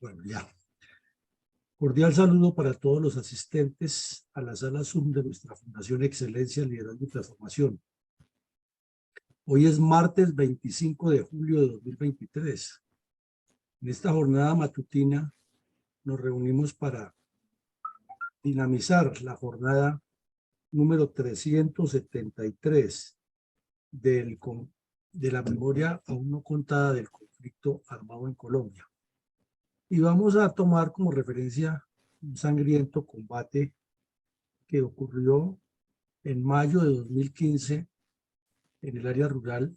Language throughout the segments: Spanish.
Bueno, ya. Cordial saludo para todos los asistentes a la sala Zoom de nuestra Fundación Excelencia, Liderazgo y Transformación. Hoy es martes 25 de julio de 2023. En esta jornada matutina nos reunimos para dinamizar la jornada número 373 de la memoria aún no contada del conflicto armado en Colombia. Y vamos a tomar como referencia un sangriento combate que ocurrió en mayo de 2015 en el área rural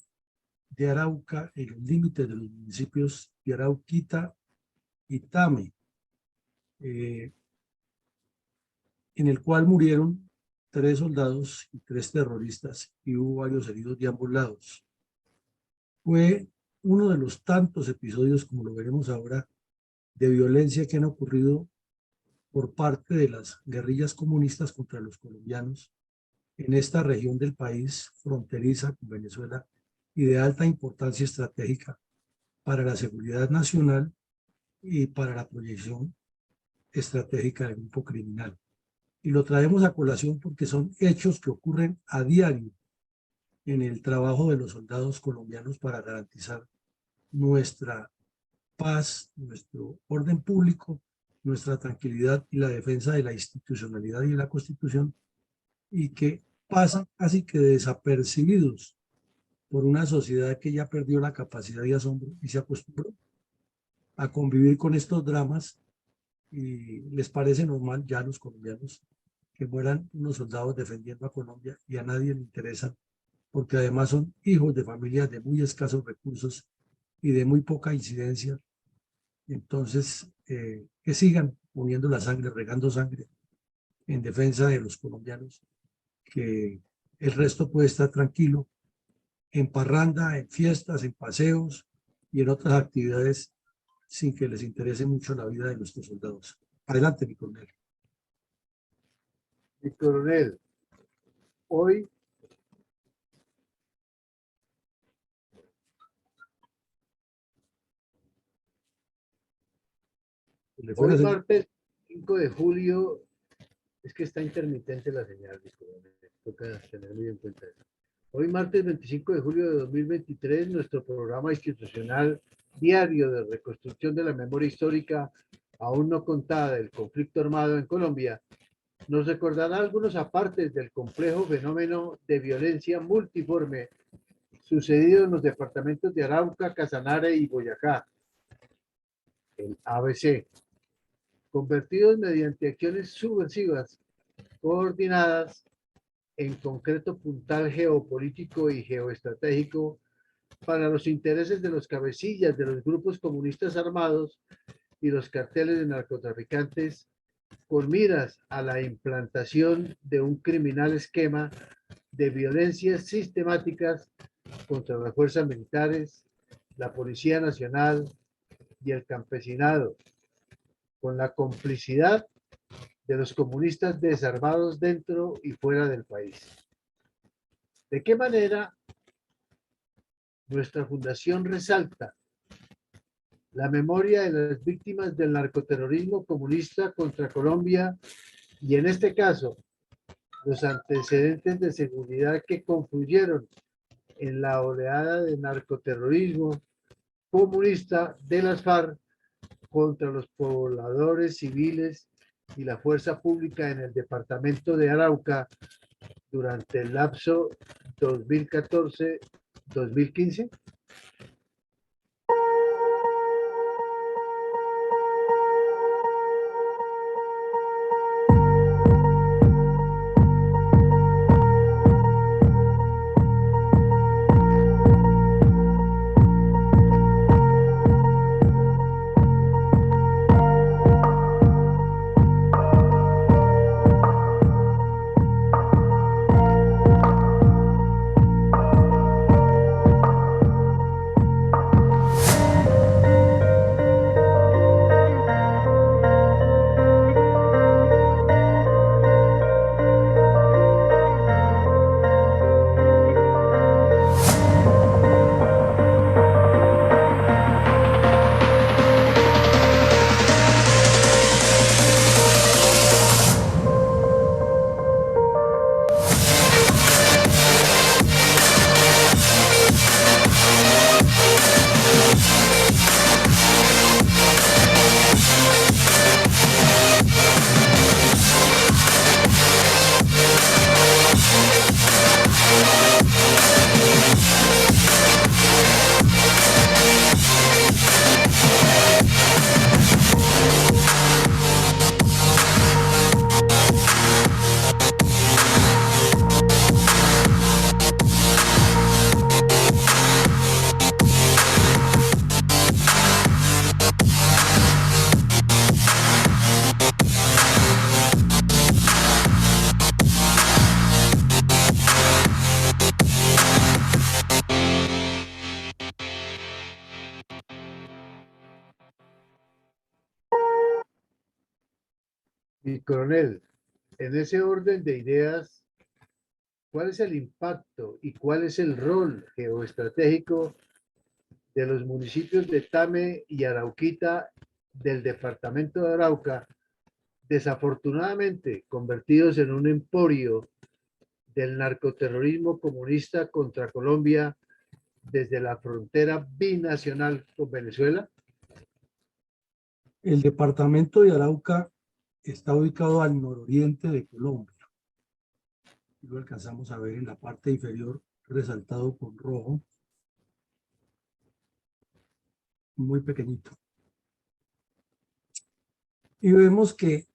de Arauca, en los límites de los municipios de Arauquita y Tame, en el cual murieron 3 soldados y 3 terroristas y hubo varios heridos de ambos lados. Fue uno de los tantos episodios, como lo veremos ahora, de violencia que han ocurrido por parte de las guerrillas comunistas contra los colombianos en esta región del país fronteriza con Venezuela y de alta importancia estratégica para la seguridad nacional y para la proyección estratégica del grupo criminal. Y lo traemos a colación porque son hechos que ocurren a diario en el trabajo de los soldados colombianos para garantizar nuestra paz, nuestro orden público, nuestra tranquilidad y la defensa de la institucionalidad y de la Constitución, y que pasan casi que desapercibidos por una sociedad que ya perdió la capacidad de asombro y se acostumbró a convivir con estos dramas y les parece normal ya a los colombianos que mueran unos soldados defendiendo a Colombia y a nadie le interesa, porque además son hijos de familias de muy escasos recursos y de muy poca incidencia. Entonces, que sigan poniendo la sangre, regando sangre en defensa de los colombianos, que el resto puede estar tranquilo, en parranda, en fiestas, en paseos y en otras actividades sin que les interese mucho la vida de nuestros soldados. Adelante, mi coronel. Mi coronel, hoy martes 5 de julio, es que está intermitente la señal, mi coronel, toca tener muy en cuenta eso. Hoy martes 25 de julio de 2023, nuestro programa institucional diario de reconstrucción de la memoria histórica aún no contada del conflicto armado en Colombia nos recordará algunos apartes del complejo fenómeno de violencia multiforme sucedido en los departamentos de Arauca, Casanare y Boyacá, el ABC, convertidos mediante acciones subversivas coordinadas en concreto puntal geopolítico y geoestratégico para los intereses de los cabecillas de los grupos comunistas armados y los carteles de narcotraficantes, con miras a la implantación de un criminal esquema de violencias sistemáticas contra las fuerzas militares, la Policía Nacional y el campesinado, con la complicidad de los comunistas desarmados dentro y fuera del país. ¿De qué manera nuestra fundación resalta la memoria de las víctimas del narcoterrorismo comunista contra Colombia y, en este caso, los antecedentes de seguridad que confluyeron en la oleada de narcoterrorismo comunista de las FARC contra los pobladores civiles y la fuerza pública en el departamento de Arauca durante el lapso 2014-2015? Mi coronel, en ese orden de ideas, ¿cuál es el impacto y cuál es el rol geoestratégico de los municipios de Tame y Arauquita del departamento de Arauca, desafortunadamente convertidos en un emporio del narcoterrorismo comunista contra Colombia desde la frontera binacional con Venezuela? El departamento de Arauca está ubicado al nororiente de Colombia. Lo alcanzamos a ver en la parte inferior, resaltado con rojo, muy pequeñito. Y vemos que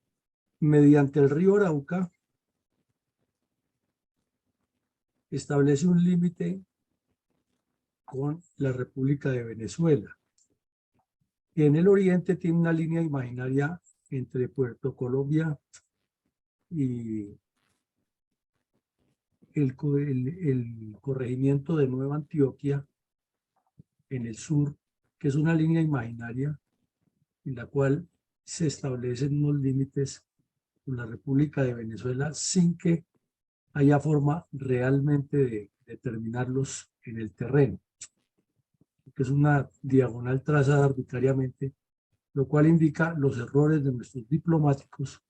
mediante el río Arauca establece un límite con la República de Venezuela. Y en el oriente tiene una línea imaginaria entre Puerto Colombia y el corregimiento de Nueva Antioquia en el sur, que es una línea imaginaria en la cual se establecen unos límites con la República de Venezuela sin que haya forma realmente de determinarlos en el terreno, que es una diagonal trazada arbitrariamente, lo cual indica los errores de nuestros diplomáticos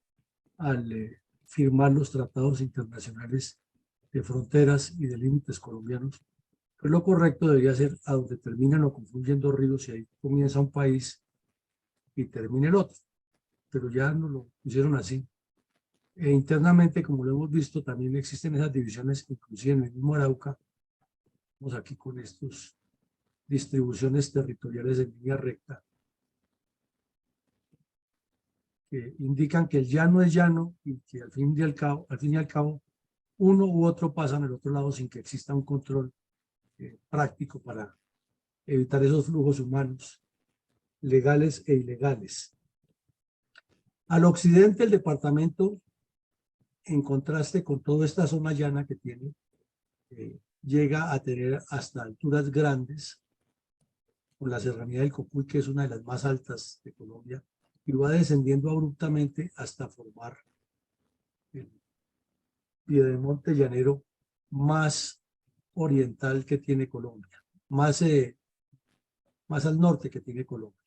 al firmar los tratados internacionales de fronteras y de límites colombianos. Pues lo correcto debería ser a donde terminan o confluyen dos ríos y ahí comienza un país y termina el otro, pero ya no lo pusieron así. E internamente, como lo hemos visto, también existen esas divisiones, inclusive en el mismo Arauca. Vamos aquí con estas distribuciones territoriales en línea recta, que indican que el llano es llano y que al fin y al cabo, uno u otro pasan al otro lado sin que exista un control práctico para evitar esos flujos humanos, legales e ilegales. Al occidente, el departamento, en contraste con toda esta zona llana que tiene, llega a tener hasta alturas grandes, con la serranía del Cocuy, que es una de las más altas de Colombia, y va descendiendo abruptamente hasta formar el piedemonte llanero más oriental que tiene Colombia, más al norte que tiene Colombia.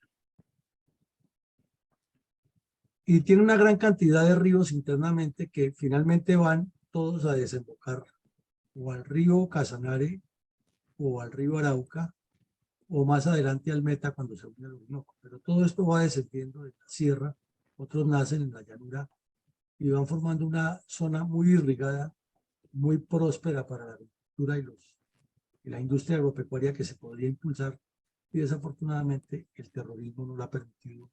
Y tiene una gran cantidad de ríos internamente que finalmente van todos a desembocar o al río Casanare o al río Arauca o más adelante al Meta cuando se une al Orinoco. Pero todo esto va descendiendo de la sierra, otros nacen en la llanura y van formando una zona muy irrigada, muy próspera para la agricultura y la industria agropecuaria que se podría impulsar, y desafortunadamente el terrorismo no lo ha permitido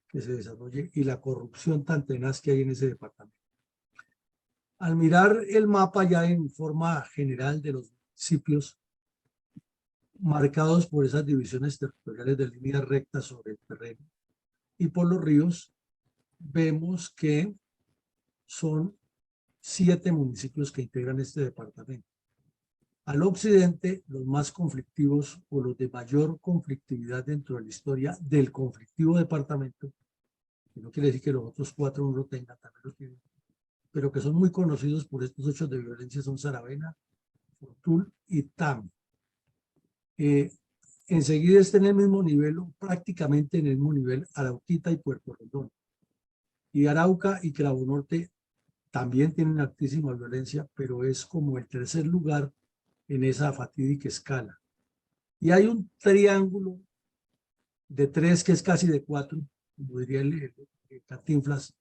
que se desarrolle y la corrupción tan tenaz que hay en ese departamento. Al mirar el mapa ya en forma general de los municipios marcados por esas divisiones territoriales de líneas rectas sobre el terreno y por los ríos, vemos que son 7 municipios que integran este departamento. Al occidente, los más conflictivos o los de mayor conflictividad dentro de la historia del conflictivo departamento, que no quiere decir que los otros 4 no lo tengan, también los tienen, pero que son muy conocidos por estos hechos de violencia, son Saravena, Fortul y Tame. Enseguida está en el mismo nivel, prácticamente en el mismo nivel, Arauquita y Puerto Rondón. Y Arauca y Cravo Norte también tienen altísima violencia, pero es como el tercer lugar en esa fatídica escala. Y hay un triángulo de 3 que es casi de 4, como diría el Cantinflas,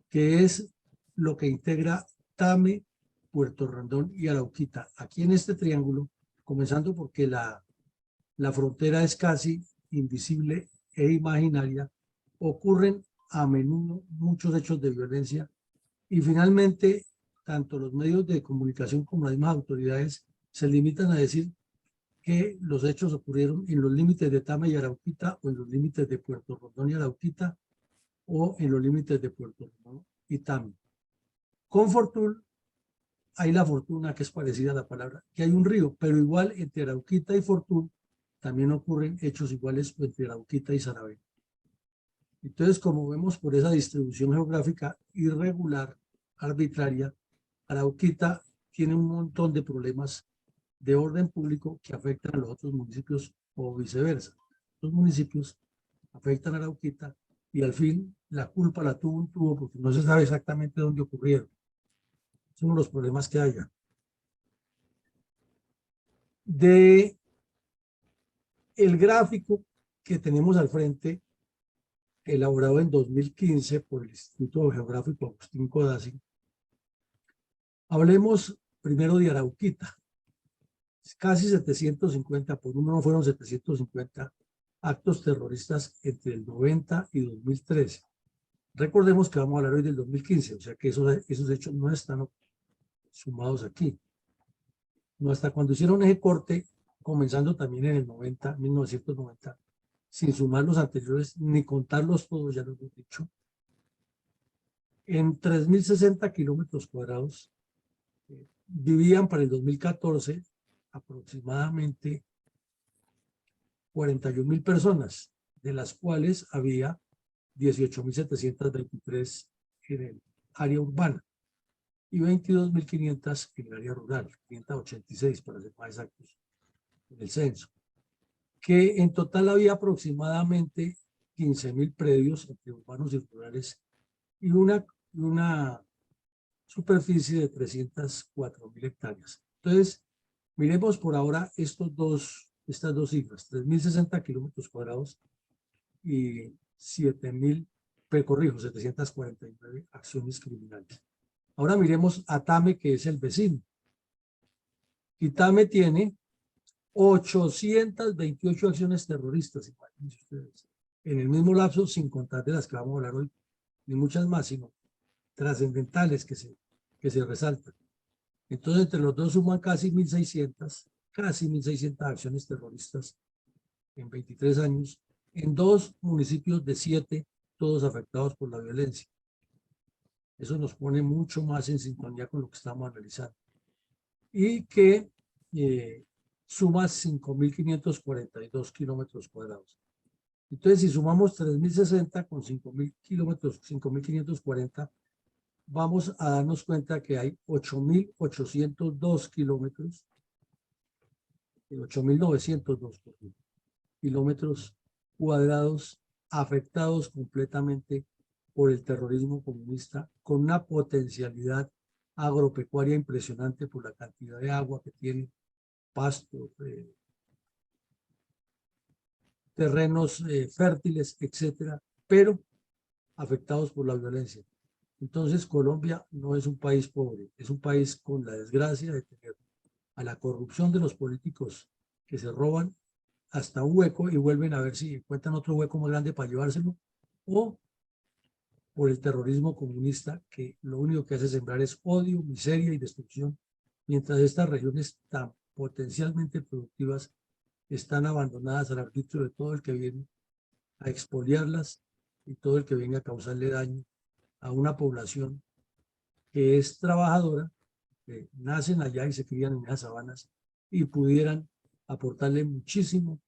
que es lo que integra Tame, Puerto Rondón y Arauquita. Aquí en este triángulo, comenzando porque la frontera es casi invisible e imaginaria, ocurren a menudo muchos hechos de violencia y finalmente tanto los medios de comunicación como las mismas autoridades se limitan a decir que los hechos ocurrieron en los límites de Tame y Arauquita o en los límites de Puerto Rondón y Arauquita o en los límites de Puerto Rondón y Tame. Con Fortul hay la fortuna, que es parecida a la palabra, que hay un río, pero igual entre Arauquita y Fortul también ocurren hechos iguales entre Arauquita y Saravena. Entonces, como vemos por esa distribución geográfica irregular, arbitraria, Arauquita tiene un montón de problemas de orden público que afectan a los otros municipios o viceversa. Los municipios afectan a Arauquita y al fin la culpa la tuvo un tubo porque no se sabe exactamente dónde ocurrieron. Son los problemas que haya. De el gráfico que tenemos al frente, elaborado en 2015 por el Instituto Geográfico Agustín Codazzi, hablemos primero de Arauquita. Casi 750, por uno no fueron 750 actos terroristas entre el 90 y 2013. Recordemos que vamos a hablar hoy del 2015, o sea que esos hechos no están sumados aquí. No hasta cuando hicieron ese corte, comenzando también en el 90, 1990, sin sumar los anteriores, ni contarlos todos, ya lo hemos dicho, en 3.060 kilómetros cuadrados vivían para el 2014 aproximadamente 41.000 personas, de las cuales había 18.723 en el área urbana y 22.500 en el área rural, 586 para ser más exactos, en el censo. Que en total había aproximadamente 15.000 predios entre urbanos y rurales y una superficie de 304.000 hectáreas. Entonces, miremos por ahora estas dos cifras, 3.060 kilómetros cuadrados y 749 acciones criminales. Ahora miremos a Tame, que es el vecino. Y Tame tiene 828 acciones terroristas, imagínense ustedes, en el mismo lapso, sin contar de las que vamos a hablar hoy, ni muchas más, sino trascendentales que se resaltan. Entonces, entre los dos suman casi 1.600 acciones terroristas en 23 años, en 2 municipios de 7, todos afectados por la violencia. Eso nos pone mucho más en sintonía con lo que estamos analizando. Y que suma 5.542 kilómetros cuadrados. Entonces, si sumamos 3.060 con 5.000 kilómetros, 5.540, vamos a darnos cuenta que hay 8.802 kilómetros, 8.902 kilómetros cuadrados afectados completamente por el terrorismo comunista, con una potencialidad agropecuaria impresionante por la cantidad de agua que tiene, pasto, terrenos fértiles, etcétera, pero afectados por la violencia. Entonces, Colombia no es un país pobre, es un país con la desgracia de tener a la corrupción de los políticos que se roban hasta un hueco y vuelven a ver si encuentran otro hueco más grande para llevárselo, o por el terrorismo comunista, que lo único que hace sembrar es odio, miseria y destrucción, mientras estas regiones tan potencialmente productivas están abandonadas al arbitrio de todo el que viene a expoliarlas y todo el que venga a causarle daño a una población que es trabajadora, que nacen allá y se crían en esas sabanas y pudieran aportarle muchísimo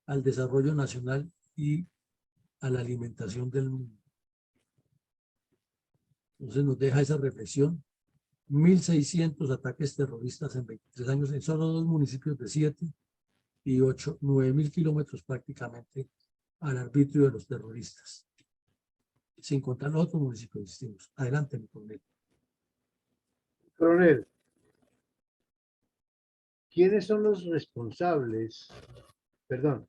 al desarrollo nacional y a la alimentación del mundo. Entonces nos deja esa reflexión. 1.600 ataques terroristas en 23 años en solo 2 municipios de 7 y 9.000 kilómetros prácticamente al arbitrio de los terroristas, sin contar los otros municipios distintos. Adelante, mi coronel. Coronel, ¿quiénes son los responsables? Perdón.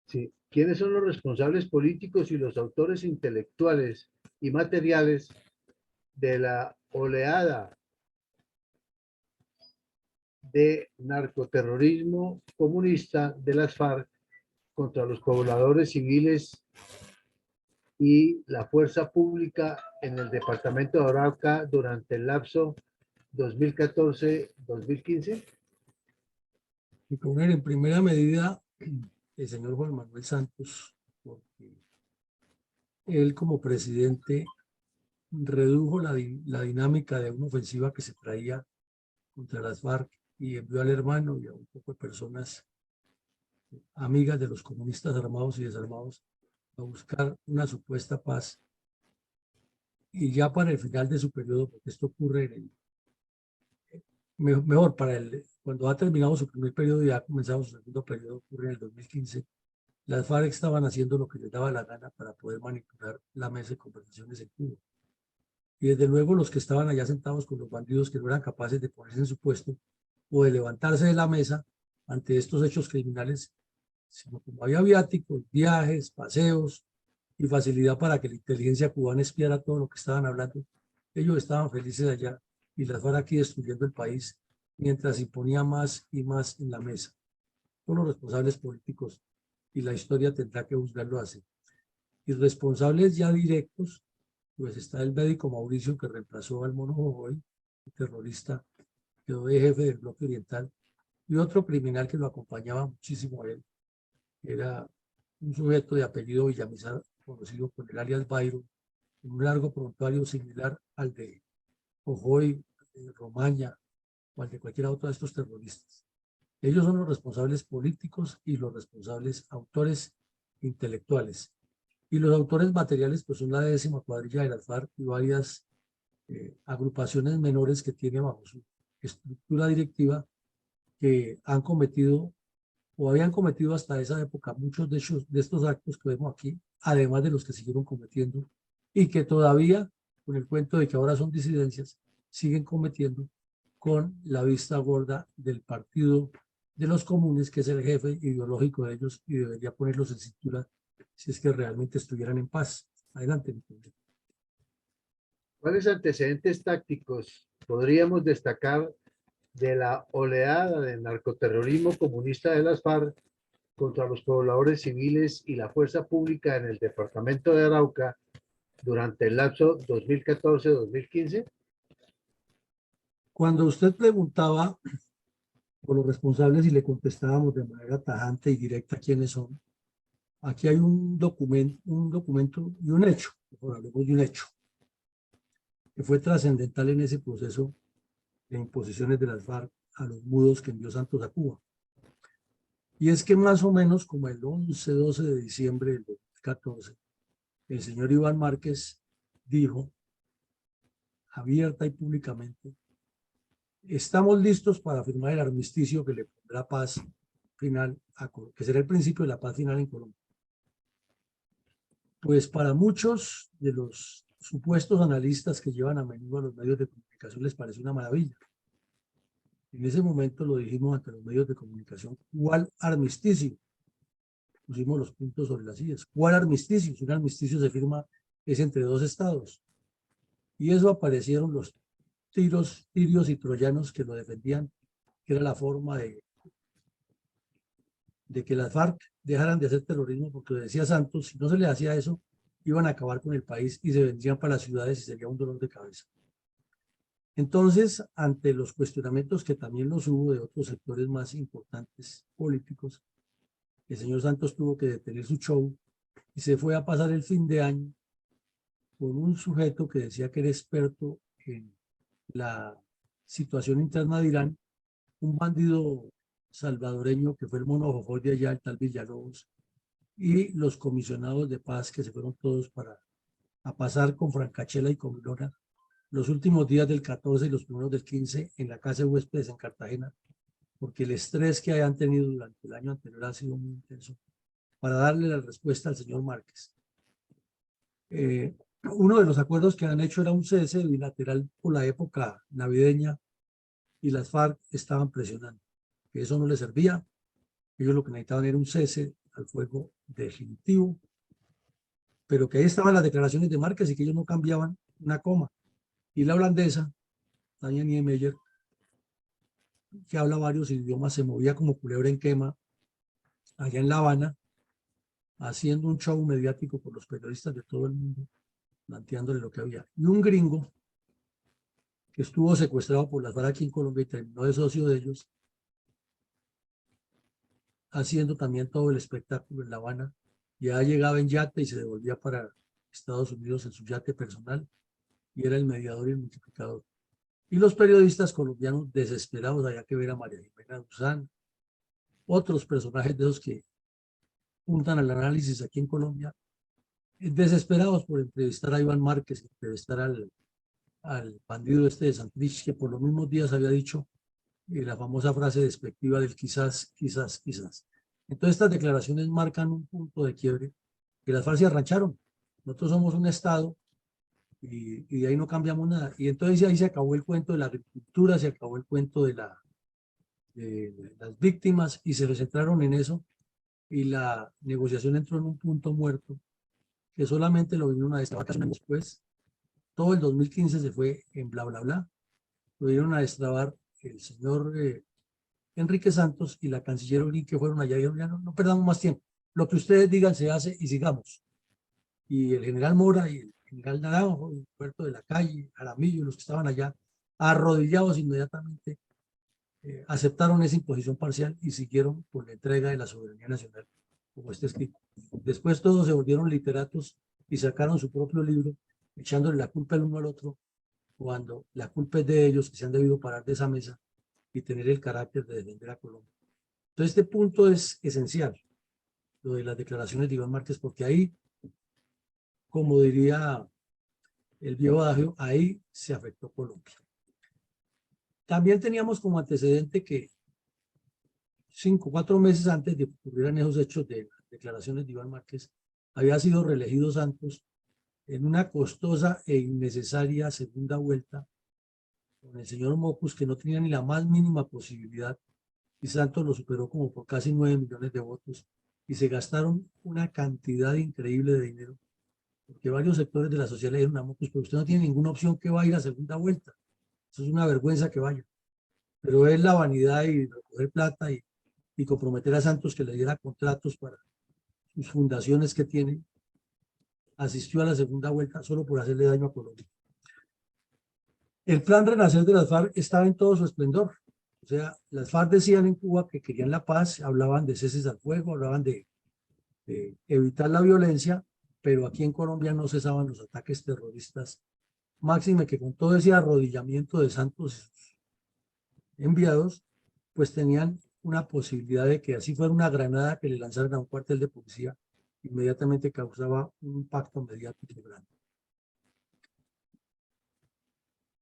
Sí, ¿quiénes son los responsables políticos y los autores intelectuales y materiales de la oleada de narcoterrorismo comunista de las FARC contra los pobladores civiles y la fuerza pública en el departamento de Arauca durante el lapso 2014-2015? Mi coronel, en primera medida, el señor Juan Manuel Santos, porque él como presidente redujo la dinámica de una ofensiva que se traía contra las FARC y envió al hermano y a un poco de personas amigas de los comunistas armados y desarmados a buscar una supuesta paz. Y ya para el final de su periodo, porque esto ocurre en el, mejor para el, cuando ha terminado su primer periodo y ha comenzado su segundo periodo, ocurre en el 2015, las FARC estaban haciendo lo que les daba la gana para poder manipular la mesa de conversaciones en Cuba. Y desde luego los que estaban allá sentados con los bandidos que no eran capaces de ponerse en su puesto o de levantarse de la mesa ante estos hechos criminales, sino como había viáticos, viajes, paseos y facilidad para que la inteligencia cubana espiara todo lo que estaban hablando, ellos estaban felices allá y las FARC aquí destruyendo el país mientras imponía más y más en la mesa. Son los responsables políticos y la historia tendrá que juzgarlo así. Y responsables ya directos, pues está el médico Mauricio que reemplazó al Mono Jojoy, el terrorista, quedó de jefe del bloque oriental, y otro criminal que lo acompañaba muchísimo a él, era un sujeto de apellido Villamizar, conocido por el alias Byron, un largo prontuario similar al de Jojoy, Romaña o al de cualquiera otro de estos terroristas. Ellos son los responsables políticos y los responsables autores intelectuales. Y los autores materiales pues son la 10ª cuadrilla de las FARC y varias agrupaciones menores que tiene bajo su estructura directiva que han cometido o habían cometido hasta esa época muchos de estos actos que vemos aquí, además de los que siguieron cometiendo y que todavía, con el cuento de que ahora son disidencias, siguen cometiendo con la vista gorda del partido de los comunes, que es el jefe ideológico de ellos y debería ponerlos en cintura si es que realmente estuvieran en paz. Adelante, mi compañero. ¿Cuáles antecedentes tácticos podríamos destacar de la oleada de narcoterrorismo comunista de las FARC contra los pobladores civiles y la fuerza pública en el departamento de Arauca durante el lapso 2014-2015? Cuando usted preguntaba por los responsables y le contestábamos de manera tajante y directa quiénes son, aquí hay un documento y un hecho, mejor hablemos de un hecho, que fue trascendental en ese proceso de imposiciones de las FARC a los mudos que envió Santos a Cuba. Y es que más o menos como el 11-12 de diciembre del 2014, el señor Iván Márquez dijo abierta y públicamente: estamos listos para firmar el armisticio que le pondrá paz final, que será el principio de la paz final en Colombia. Pues para muchos de los supuestos analistas que llevan a menudo a los medios de comunicación les parece una maravilla. En ese momento lo dijimos ante los medios de comunicación: ¿cuál armisticio? Pusimos los puntos sobre las sillas. ¿Cuál armisticio? Si un armisticio se firma es entre dos estados. Y eso aparecieron los tirios y troyanos que lo defendían, que era la forma de que las FARC dejaran de hacer terrorismo, porque lo decía Santos, si no se les hacía eso, iban a acabar con el país y se vendrían para las ciudades y sería un dolor de cabeza. Entonces, ante los cuestionamientos que también los hubo de otros sectores más importantes políticos, el señor Santos tuvo que detener su show y se fue a pasar el fin de año con un sujeto que decía que era experto en la situación interna de Irán, un bandido salvadoreño que fue el Mono Jojoy de allá, el tal Villalobos, y los comisionados de paz que se fueron todos a pasar con Francachela y con Vilona los últimos días del 14 y los primeros del 15 en la casa de huéspedes en Cartagena, porque el estrés que hayan tenido durante el año anterior ha sido muy intenso, para darle la respuesta al señor Márquez. Uno de los acuerdos que han hecho era un cese bilateral por la época navideña y las FARC estaban presionando, que eso no les servía. Ellos lo que necesitaban era un cese al fuego definitivo, pero que ahí estaban las declaraciones de Márquez y que ellos no cambiaban una coma. Y la holandesa, Tania Niemeyer, que habla varios idiomas, se movía como culebra en quema allá en La Habana, haciendo un show mediático por los periodistas de todo el mundo, planteándole lo que había. Y un gringo que estuvo secuestrado por las FARC aquí en Colombia y terminó de socio de ellos, haciendo también todo el espectáculo en La Habana. Ya llegaba en yate y se devolvía para Estados Unidos en su yate personal y era el mediador y el multiplicador. Y los periodistas colombianos desesperados, había que ver a María Jimena Duzán, otros personajes de esos que juntan al análisis aquí en Colombia, desesperados por entrevistar a Iván Márquez, entrevistar al bandido este de Santrich, que por los mismos días había dicho la famosa frase despectiva del quizás, quizás, quizás. Entonces estas declaraciones marcan un punto de quiebre que las FARC se arrancharon. Nosotros somos un Estado y de ahí no cambiamos nada. Y entonces ahí se acabó el cuento de la agricultura, se acabó el cuento de las víctimas y se centraron en eso y la negociación entró en un punto muerto que solamente lo vinieron a destrabar casi un año después. Todo el 2015 se fue en bla, bla, bla. Lo vinieron a destrabar el señor Enrique Santos y la canciller Olin, que fueron allá y dijeron, ya no perdamos más tiempo. Lo que ustedes digan se hace y sigamos. Y el general Mora y el general Naranjo, y Puerto de la Calle, Aramillo, los que estaban allá, arrodillados inmediatamente, aceptaron esa imposición parcial y siguieron por la entrega de la soberanía nacional, como está escrito. Después todos se volvieron literatos y sacaron su propio libro, echándole la culpa el uno al otro, cuando la culpa es de ellos que se han debido parar de esa mesa y tener el carácter de defender a Colombia. Entonces este punto es esencial, lo de las declaraciones de Iván Márquez, porque ahí, como diría el viejo adagio, ahí se afectó Colombia. También teníamos como antecedente que 4 meses antes de que ocurrieran esos hechos de las declaraciones de Iván Márquez, había sido reelegido Santos en una costosa e innecesaria segunda vuelta con el señor Mocus, que no tenía ni la más mínima posibilidad, y Santos lo superó como por casi 9 millones de votos, y se gastaron una cantidad increíble de dinero, porque varios sectores de la sociedad le dijeron a Mocus, pero usted no tiene ninguna opción que vaya a la segunda vuelta, eso es una vergüenza que vaya, pero es la vanidad y recoger plata y comprometer a Santos que le diera contratos para sus fundaciones que tiene, asistió a la segunda vuelta solo por hacerle daño a Colombia. El plan Renacer de las FARC estaba en todo su esplendor. O sea, las FARC decían en Cuba que querían la paz, hablaban de ceses al fuego, hablaban de evitar la violencia, pero aquí en Colombia no cesaban los ataques terroristas. Máxime que con todo ese arrodillamiento de Santos enviados, pues tenían una posibilidad de que así fuera una granada que le lanzaran a un cuartel de policía, inmediatamente causaba un impacto mediático grande.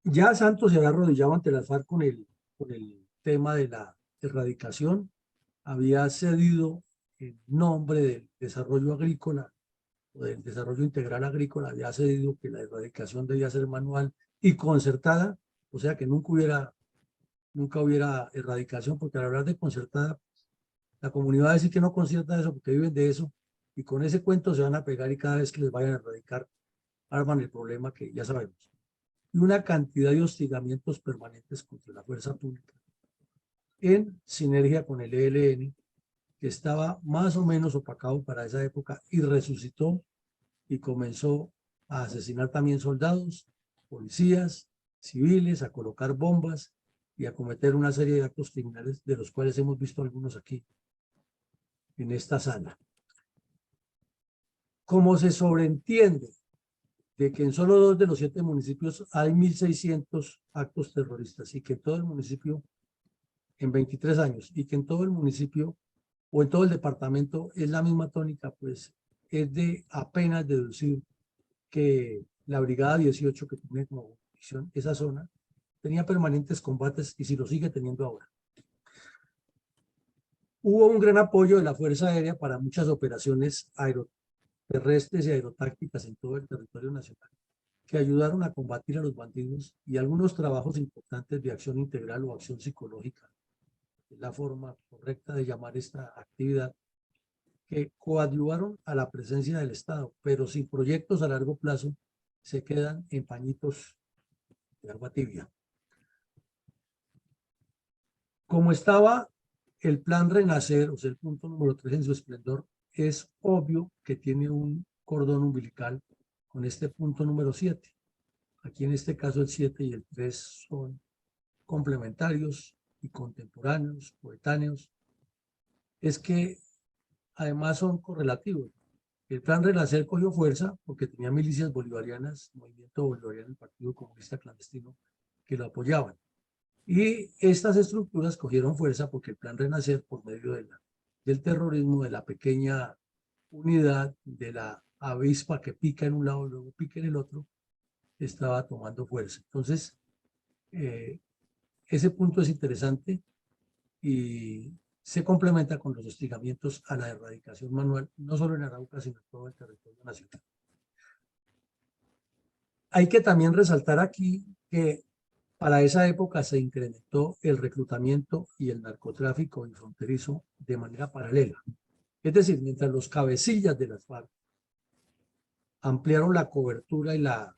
Ya Santos se había arrodillado ante las FARC con el tema de la erradicación, había cedido en nombre del desarrollo agrícola o del desarrollo integral agrícola, había cedido que la erradicación debía ser manual y concertada, o sea que nunca hubiera erradicación, porque al hablar de concertada, la comunidad va a decir que no concierta eso porque viven de eso, y con ese cuento se van a pegar y cada vez que les vayan a erradicar, arman el problema que ya sabemos. Y una cantidad de hostigamientos permanentes contra la fuerza pública, en sinergia con el ELN, que estaba más o menos opacado para esa época y resucitó y comenzó a asesinar también soldados, policías, civiles, a colocar bombas y a cometer una serie de actos criminales de los cuales hemos visto algunos aquí en esta sala. Como se sobreentiende de que en solo 2 de los 7 municipios hay 1.600 actos terroristas y que en todo el municipio, en 23 años, y que en todo el municipio o en todo el departamento es la misma tónica, pues es de apenas deducir que la Brigada 18, que tiene como misión esa zona, tenía permanentes combates y si lo sigue teniendo ahora. Hubo un gran apoyo de la Fuerza Aérea para muchas operaciones aeroterrestres y aerotácticas en todo el territorio nacional, que ayudaron a combatir a los bandidos, y algunos trabajos importantes de acción integral o acción psicológica, es la forma correcta de llamar esta actividad, que coadyuvaron a la presencia del Estado, pero sin proyectos a largo plazo se quedan en pañitos de agua tibia. Como estaba el plan Renacer, o sea, el punto número 3 en su esplendor, es obvio que tiene un cordón umbilical con este punto número 7. Aquí en este caso el 7 y el 3 son complementarios y contemporáneos, coetáneos. Es que además son correlativos. El plan Renacer cogió fuerza porque tenía milicias bolivarianas, movimiento bolivariano, el Partido Comunista Clandestino, que lo apoyaban. Y estas estructuras cogieron fuerza porque el Plan Renacer, por medio del terrorismo, de la pequeña unidad, de la avispa que pica en un lado, luego pica en el otro, estaba tomando fuerza. Entonces, ese punto es interesante y se complementa con los hostigamientos a la erradicación manual, no solo en Arauca, sino en todo el territorio nacional. Hay que también resaltar aquí que para esa época se incrementó el reclutamiento y el narcotráfico fronterizo de manera paralela. Es decir, mientras los cabecillas de las FARC ampliaron la cobertura y la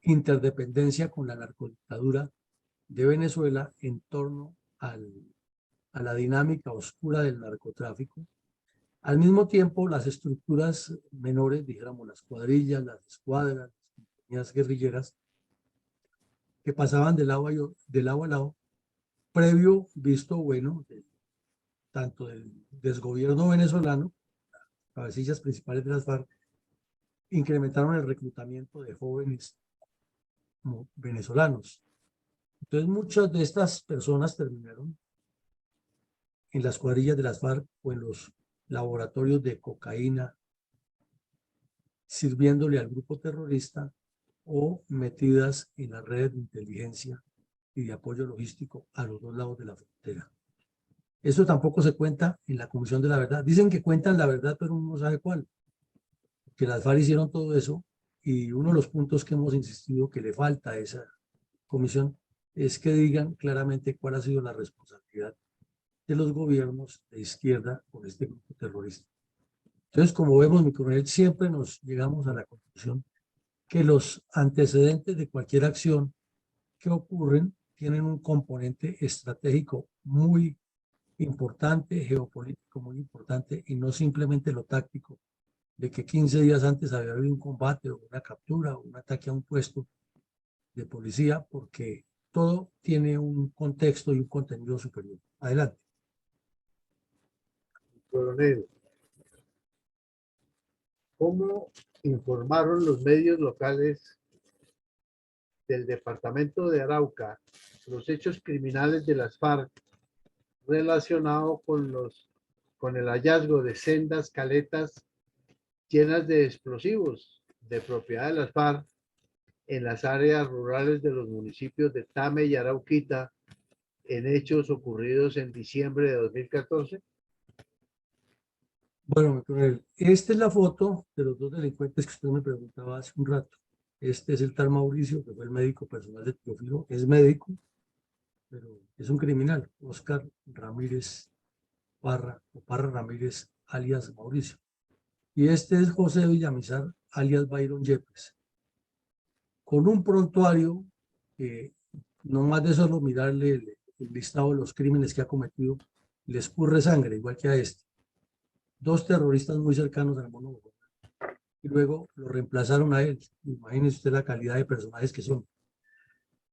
interdependencia con la narcodictadura de Venezuela en torno a la dinámica oscura del narcotráfico, al mismo tiempo las estructuras menores, dijéramos las cuadrillas, las escuadras, las compañías guerrilleras, que pasaban de lado a lado, previo visto bueno tanto del desgobierno venezolano, cabecillas principales de las FARC, incrementaron el reclutamiento de jóvenes venezolanos. Entonces muchas de estas personas terminaron en las cuadrillas de las FARC o en los laboratorios de cocaína, sirviéndole al grupo terrorista o metidas en las redes de inteligencia y de apoyo logístico a los dos lados de la frontera. Eso tampoco se cuenta en la Comisión de la Verdad. Dicen que cuentan la verdad, pero uno no sabe cuál. Que las FARC hicieron todo eso y uno de los puntos que hemos insistido que le falta a esa comisión es que digan claramente cuál ha sido la responsabilidad de los gobiernos de izquierda con este grupo terrorista. Entonces, como vemos, mi coronel, siempre nos llegamos a la conclusión que los antecedentes de cualquier acción que ocurren tienen un componente estratégico muy importante, geopolítico muy importante, y no simplemente lo táctico, de que 15 días antes había habido un combate o una captura o un ataque a un puesto de policía, porque todo tiene un contexto y un contenido superior. Adelante. Coronel, ¿cómo informaron los medios locales del departamento de Arauca los hechos criminales de las FARC relacionados con el hallazgo de sendas caletas llenas de explosivos de propiedad de las FARC en las áreas rurales de los municipios de Tame y Arauquita en hechos ocurridos en diciembre de 2014? Bueno, mi coronel, esta es la foto de los dos delincuentes que usted me preguntaba hace un rato. Este es el tal Mauricio, que fue el médico personal de Teófilo, es médico, pero es un criminal, Oscar Ramírez Parra, o Parra Ramírez, alias Mauricio. Y este es José Villamizar, alias Byron Yepes, con un prontuario que no más de solo mirarle el listado de los crímenes que ha cometido, le escurre sangre, igual que a este. Dos terroristas muy cercanos al mono y luego lo reemplazaron a él. Imagínese usted la calidad de personajes que son.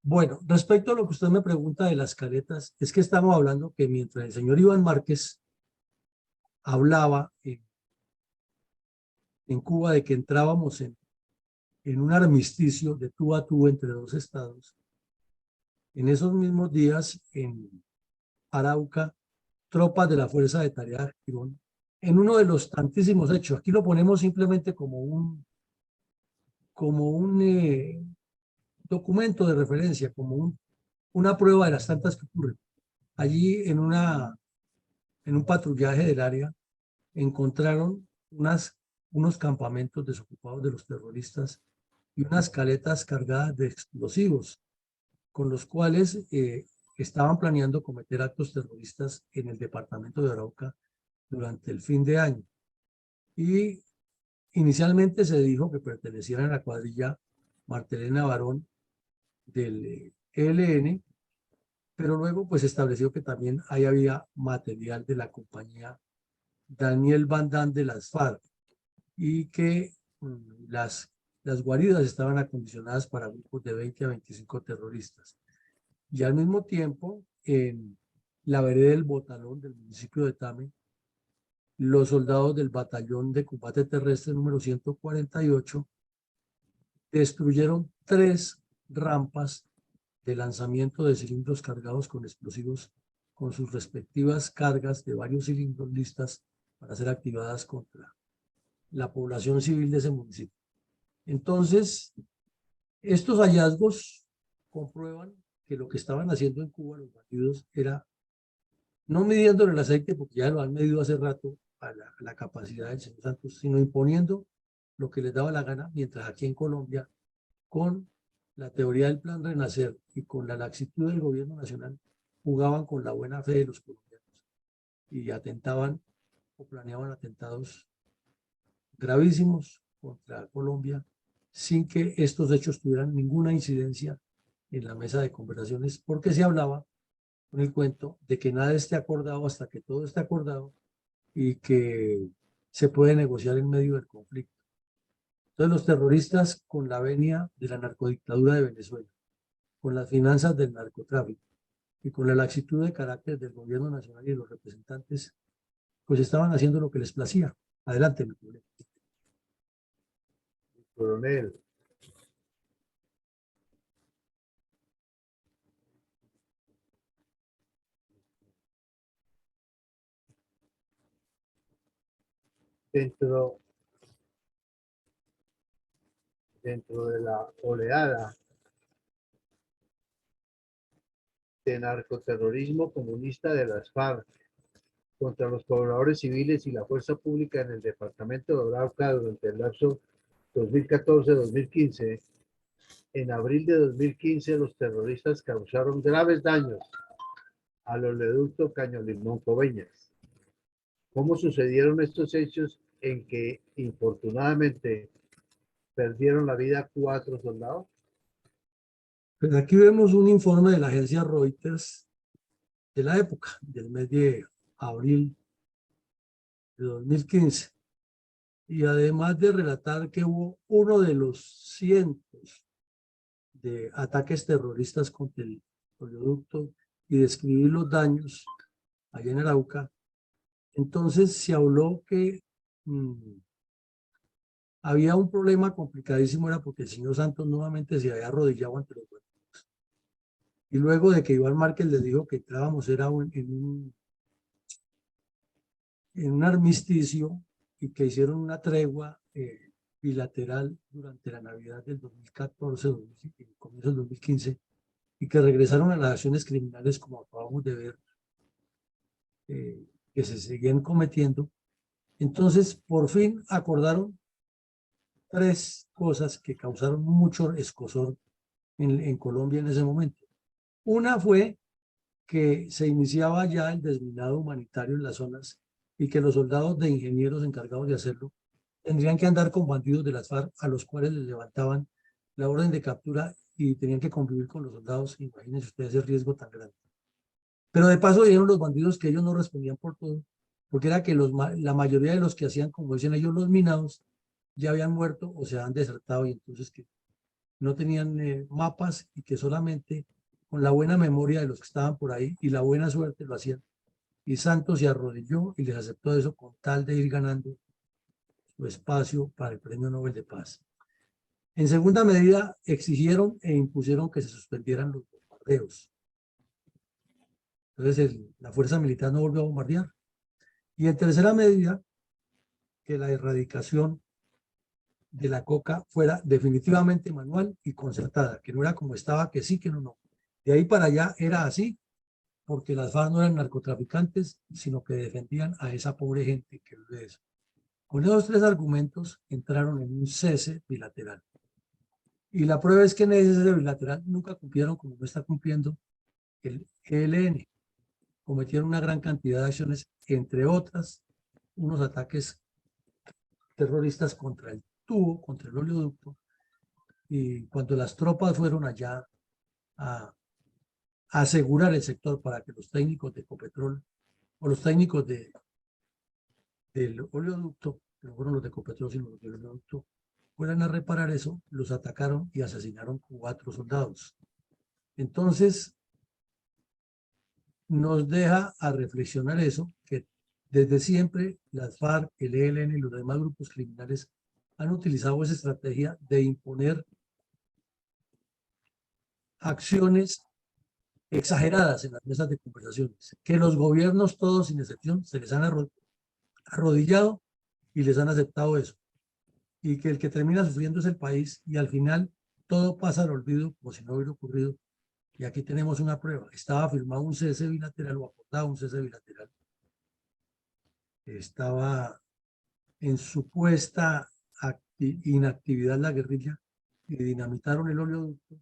Bueno, respecto a lo que usted me pregunta de las caletas, es que estamos hablando que mientras el señor Iván Márquez hablaba en Cuba de que entrábamos en un armisticio de tú a tú entre dos estados, en esos mismos días en Arauca, tropas de la Fuerza de Tarea Girón, en uno de los tantísimos hechos, aquí lo ponemos simplemente como un documento de referencia, como una prueba de las tantas que ocurren. Allí en un patrullaje del área encontraron unos campamentos desocupados de los terroristas y unas caletas cargadas de explosivos, con los cuales estaban planeando cometer actos terroristas en el departamento de Arauca durante el fin de año. Y inicialmente se dijo que pertenecían a la cuadrilla Martelena Barón del ELN, pero luego pues estableció que también ahí había material de la compañía Daniel Bandán de las FARC y que las guaridas estaban acondicionadas para grupos de 20 a 25 terroristas. Y al mismo tiempo, en la vereda del Botalón del municipio de Tame, los soldados del batallón de combate terrestre número 148 destruyeron 3 rampas de lanzamiento de cilindros cargados con explosivos con sus respectivas cargas de varios cilindros listas para ser activadas contra la población civil de ese municipio. Entonces, estos hallazgos comprueban que lo que estaban haciendo en Cuba los bandidos era no midiendo el aceite, porque ya lo han medido hace rato a la capacidad del señor Santos, sino imponiendo lo que les daba la gana, mientras aquí en Colombia, con la teoría del Plan Renacer y con la laxitud del gobierno nacional, jugaban con la buena fe de los colombianos y atentaban o planeaban atentados gravísimos contra Colombia sin que estos hechos tuvieran ninguna incidencia en la mesa de conversaciones, porque se hablaba con el cuento de que nada esté acordado hasta que todo esté acordado y que se puede negociar en medio del conflicto. Entonces los terroristas, con la venia de la narcodictadura de Venezuela, con las finanzas del narcotráfico y con la laxitud de carácter del gobierno nacional y de los representantes, pues estaban haciendo lo que les placía. Adelante, mi colega. Coronel. Dentro de la oleada de narcoterrorismo comunista de las FARC contra los pobladores civiles y la fuerza pública en el departamento de Arauca durante el lapso 2014-2015, en abril de 2015 los terroristas causaron graves daños al oleoducto Caño Limón Coveñas. ¿Cómo sucedieron estos hechos en que infortunadamente perdieron la vida 4 soldados? Pues aquí vemos un informe de la agencia Reuters de la época, del mes de abril de 2015. Y además de relatar que hubo uno de los cientos de ataques terroristas contra el oleoducto y describir los daños allá en Arauca, entonces se habló que había un problema complicadísimo, era porque el señor Santos nuevamente se había arrodillado ante los bandidos. Y luego de que Iván Márquez les dijo que entrábamos era en un armisticio y que hicieron una tregua bilateral durante la Navidad del 2014, comienzo del 2015, y que regresaron a las acciones criminales, como acabamos de ver, que se seguían cometiendo. Entonces, por fin acordaron 3 cosas que causaron mucho escozor en Colombia en ese momento. Una fue que se iniciaba ya el desminado humanitario en las zonas y que los soldados de ingenieros encargados de hacerlo tendrían que andar con bandidos de las FARC a los cuales les levantaban la orden de captura y tenían que convivir con los soldados. Imagínense ustedes ese riesgo tan grande. Pero de paso dijeron los bandidos que ellos no respondían por todo, porque era que la mayoría de los que hacían, como dicen ellos, los minados, ya habían muerto o se habían desertado y entonces que no tenían mapas y que solamente con la buena memoria de los que estaban por ahí y la buena suerte lo hacían. Y Santos se arrodilló y les aceptó eso con tal de ir ganando su espacio para el Premio Nobel de Paz. En segunda medida, exigieron e impusieron que se suspendieran los bombardeos. Entonces, la fuerza militar no volvió a bombardear. Y en tercera medida, que la erradicación de la coca fuera definitivamente manual y concertada, que no era como estaba, que sí, que no, no. De ahí para allá era así, porque las FARC no eran narcotraficantes, sino que defendían a esa pobre gente que vive de eso. Con esos 3 argumentos entraron en un cese bilateral. Y la prueba es que en ese cese bilateral nunca cumplieron, como no está cumpliendo el ELN. Cometieron una gran cantidad de acciones, entre otras, unos ataques terroristas contra el tubo, contra el oleoducto, y cuando las tropas fueron allá a asegurar el sector para que los técnicos de Ecopetrol o los técnicos del oleoducto, que no fueron los de Ecopetrol sino los del oleoducto, fueran a reparar eso, los atacaron y asesinaron 4 soldados. Entonces, nos deja a reflexionar eso, que desde siempre las FARC, el ELN y los demás grupos criminales han utilizado esa estrategia de imponer acciones exageradas en las mesas de conversaciones, que los gobiernos todos sin excepción se les han arrodillado y les han aceptado eso, y que el que termina sufriendo es el país y al final todo pasa al olvido como si no hubiera ocurrido. Y aquí tenemos una prueba. Estaba firmado un cese bilateral o acordado un cese bilateral. Estaba en supuesta inactividad la guerrilla y dinamitaron el oleoducto.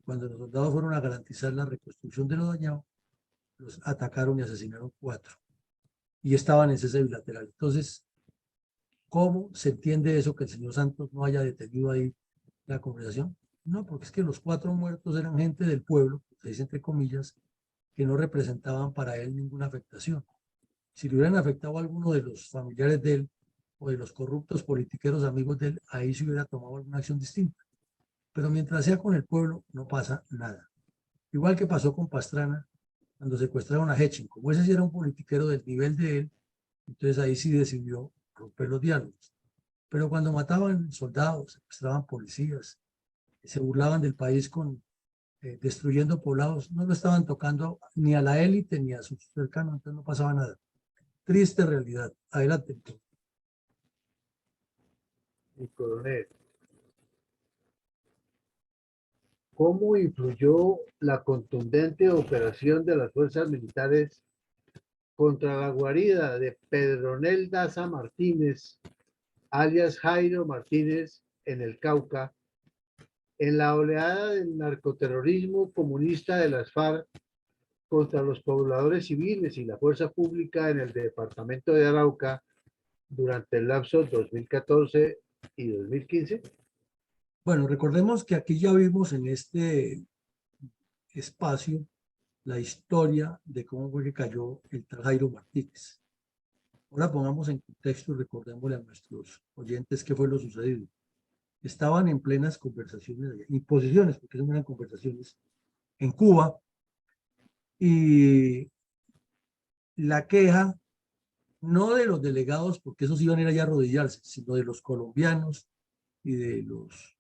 Cuando los soldados fueron a garantizar la reconstrucción de lo dañado, los atacaron y asesinaron 4. Y estaban en cese bilateral. Entonces, ¿cómo se entiende eso que el señor Santos no haya detenido ahí la conversación? No, porque es que los 4 muertos eran gente del pueblo, se dice entre comillas, que no representaban para él ninguna afectación. Si le hubieran afectado a alguno de los familiares de él o de los corruptos politiqueros amigos de él, ahí se hubiera tomado alguna acción distinta. Pero mientras sea con el pueblo, no pasa nada. Igual que pasó con Pastrana, cuando secuestraron a Hetchin. Como ese sí era un politiquero del nivel de él, entonces ahí sí decidió romper los diálogos. Pero cuando mataban soldados, secuestraban policías, se burlaban del país destruyendo poblados, no lo estaban tocando ni a la élite ni a sus cercanos, entonces no pasaba nada. Triste realidad. Adelante. Mi coronel, ¿cómo influyó la contundente operación de las fuerzas militares contra la guarida de Pedronel Daza Martínez, alias Jairo Martínez, en el Cauca, en la oleada del narcoterrorismo comunista de las FARC contra los pobladores civiles y la fuerza pública en el departamento de Arauca durante el lapso 2014 y 2015? Bueno, recordemos que aquí ya vimos en este espacio la historia de cómo fue que cayó el tal Jairo Martínez. Ahora pongamos en contexto y recordémosle a nuestros oyentes qué fue lo sucedido. Estaban en plenas conversaciones, imposiciones, porque no eran conversaciones, en Cuba, y la queja, no de los delegados, porque esos iban a ir allá a arrodillarse, sino de los colombianos y de los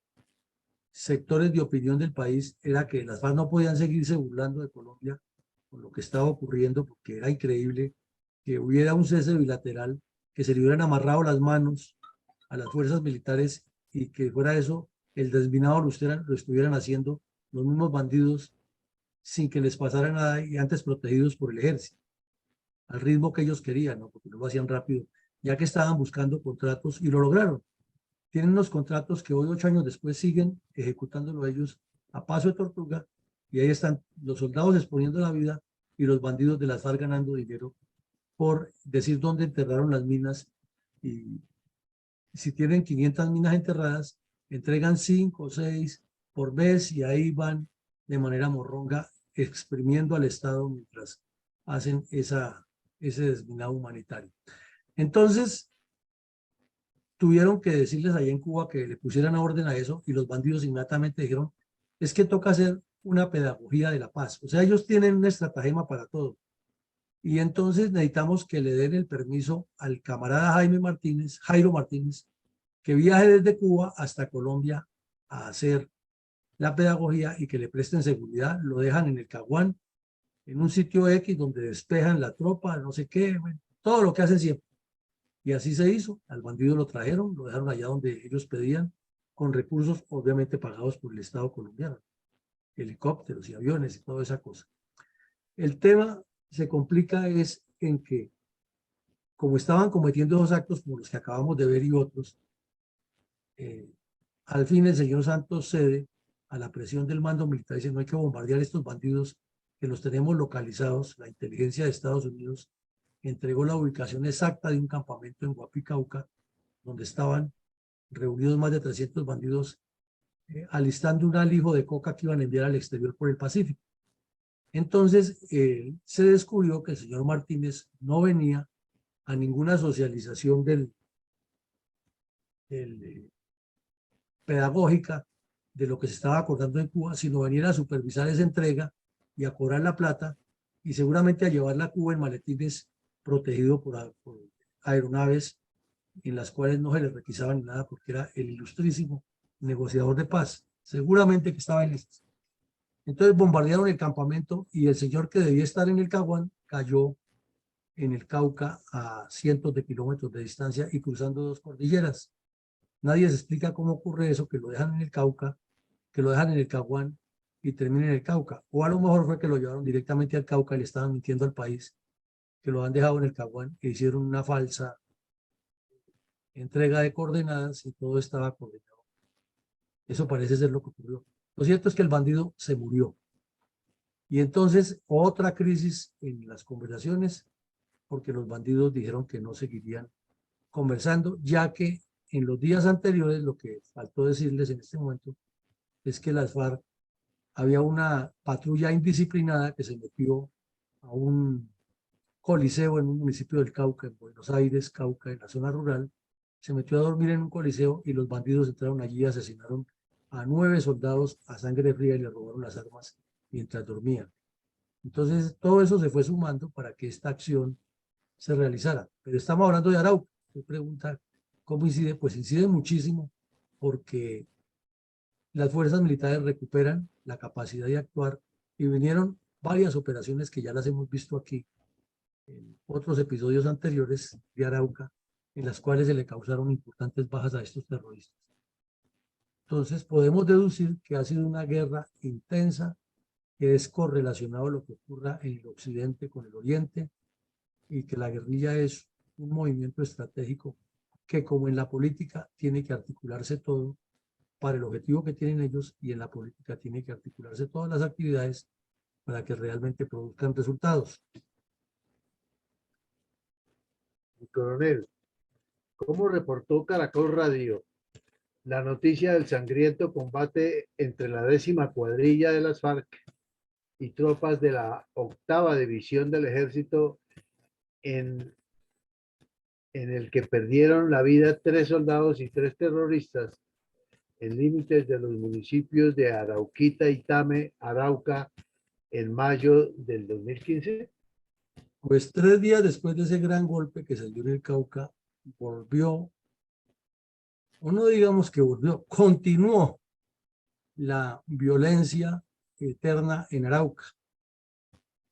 sectores de opinión del país, era que las FARC no podían seguirse burlando de Colombia con lo que estaba ocurriendo, porque era increíble que hubiera un cese bilateral, que se le hubieran amarrado las manos a las fuerzas militares y que fuera eso, el desminado lo estuvieran haciendo los mismos bandidos sin que les pasara nada y antes protegidos por el ejército, al ritmo que ellos querían, ¿no? Porque no lo hacían rápido, ya que estaban buscando contratos y lo lograron. Tienen unos contratos que hoy, 8 años después, siguen ejecutándolo ellos a paso de tortuga y ahí están los soldados exponiendo la vida y los bandidos de las FARC ganando dinero por decir dónde enterraron las minas y si tienen 500 minas enterradas, entregan 5 o 6 por vez y ahí van de manera morronga exprimiendo al Estado mientras hacen ese desminado humanitario. Entonces, tuvieron que decirles allá en Cuba que le pusieran orden a eso y los bandidos inmediatamente dijeron, es que toca hacer una pedagogía de la paz. O sea, ellos tienen un estratagema para todo. Y entonces necesitamos que le den el permiso al camarada Jairo Martínez, que viaje desde Cuba hasta Colombia a hacer la pedagogía y que le presten seguridad. Lo dejan en el Caguán, en un sitio X donde despejan la tropa, no sé qué, bueno, todo lo que hacen siempre. Y así se hizo. Al bandido lo trajeron, lo dejaron allá donde ellos pedían, con recursos obviamente pagados por el Estado colombiano, helicópteros y aviones y toda esa cosa. El tema se complica es en que, como estaban cometiendo esos actos como los que acabamos de ver y otros, al fin el señor Santos cede a la presión del mando militar y dice, no hay que bombardear estos bandidos que los tenemos localizados. La inteligencia de Estados Unidos entregó la ubicación exacta de un campamento en Guapicauca, donde estaban reunidos más de 300 bandidos alistando un alijo de coca que iban a enviar al exterior por el Pacífico. Entonces se descubrió que el señor Martínez no venía a ninguna socialización del pedagógica de lo que se estaba acordando en Cuba, sino venir a supervisar esa entrega y a cobrar la plata y seguramente a llevarla a Cuba en maletines protegidos por aeronaves en las cuales no se le requisaban nada porque era el ilustrísimo negociador de paz. Seguramente que estaba en esas. Entonces bombardearon el campamento y el señor que debía estar en el Caguán cayó en el Cauca a cientos de kilómetros de distancia y cruzando dos cordilleras. Nadie se explica cómo ocurre eso, que lo dejan en el Cauca, que lo dejan en el Caguán y termina en el Cauca. O a lo mejor fue que lo llevaron directamente al Cauca y le estaban mintiendo al país, que lo han dejado en el Caguán e hicieron una falsa entrega de coordenadas y todo estaba coordinado. Eso parece ser lo que ocurrió. Lo cierto es que el bandido se murió. Y entonces otra crisis en las conversaciones, porque los bandidos dijeron que no seguirían conversando, ya que en los días anteriores, lo que faltó decirles en este momento, es que las FARC, había una patrulla indisciplinada que se metió a un coliseo en un municipio del Cauca, en Buenos Aires, Cauca, en la zona rural, se metió a dormir en un coliseo y los bandidos entraron allí y asesinaron a 9 soldados a sangre fría y le robaron las armas mientras dormían. Entonces, todo eso se fue sumando para que esta acción se realizara. Pero estamos hablando de Arauca. Se pregunta cómo incide. Pues incide muchísimo porque las fuerzas militares recuperan la capacidad de actuar y vinieron varias operaciones que ya las hemos visto aquí en otros episodios anteriores de Arauca, en las cuales se le causaron importantes bajas a estos terroristas. Entonces podemos deducir que ha sido una guerra intensa, que es correlacionado a lo que ocurra en el occidente con el oriente, y que la guerrilla es un movimiento estratégico que, como en la política, tiene que articularse todo para el objetivo que tienen ellos, y en la política tiene que articularse todas las actividades para que realmente produzcan resultados. Coronel, ¿cómo reportó Caracol Radio la noticia del sangriento combate entre la 10ª cuadrilla de las FARC y tropas de la 8ª división del ejército en el que perdieron la vida 3 soldados y 3 terroristas en límites de los municipios de Arauquita y Tame, Arauca, en mayo del 2015? Pues 3 días después de ese gran golpe que se dio en el Cauca, volvió, o no digamos que volvió, continuó la violencia eterna en Arauca.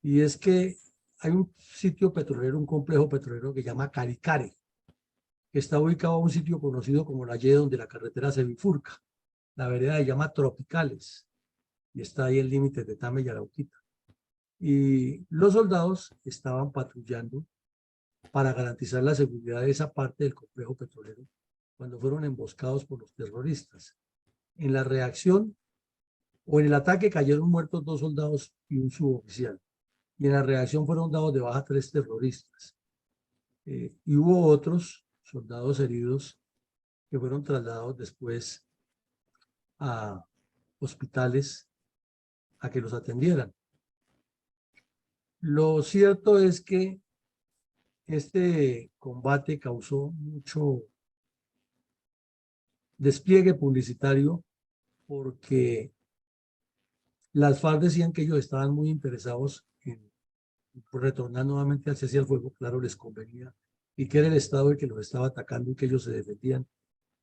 Y es que hay un sitio petrolero, un complejo petrolero que se llama Caricare, que está ubicado en un sitio conocido como la Y, donde la carretera se bifurca. La vereda se llama Tropicales y está ahí el límite de Tame y Arauquita. Y los soldados estaban patrullando para garantizar la seguridad de esa parte del complejo petrolero cuando fueron emboscados por los terroristas. En la reacción o en el ataque cayeron muertos 2 soldados y un suboficial. Y en la reacción fueron dados de baja 3 terroristas. Y hubo otros soldados heridos que fueron trasladados después a hospitales a que los atendieran. Lo cierto es que este combate causó mucho despliegue publicitario porque las FARC decían que ellos estaban muy interesados en retornar nuevamente al cese al fuego. Claro, les convenía, y que era el Estado el que los estaba atacando y que ellos se defendían,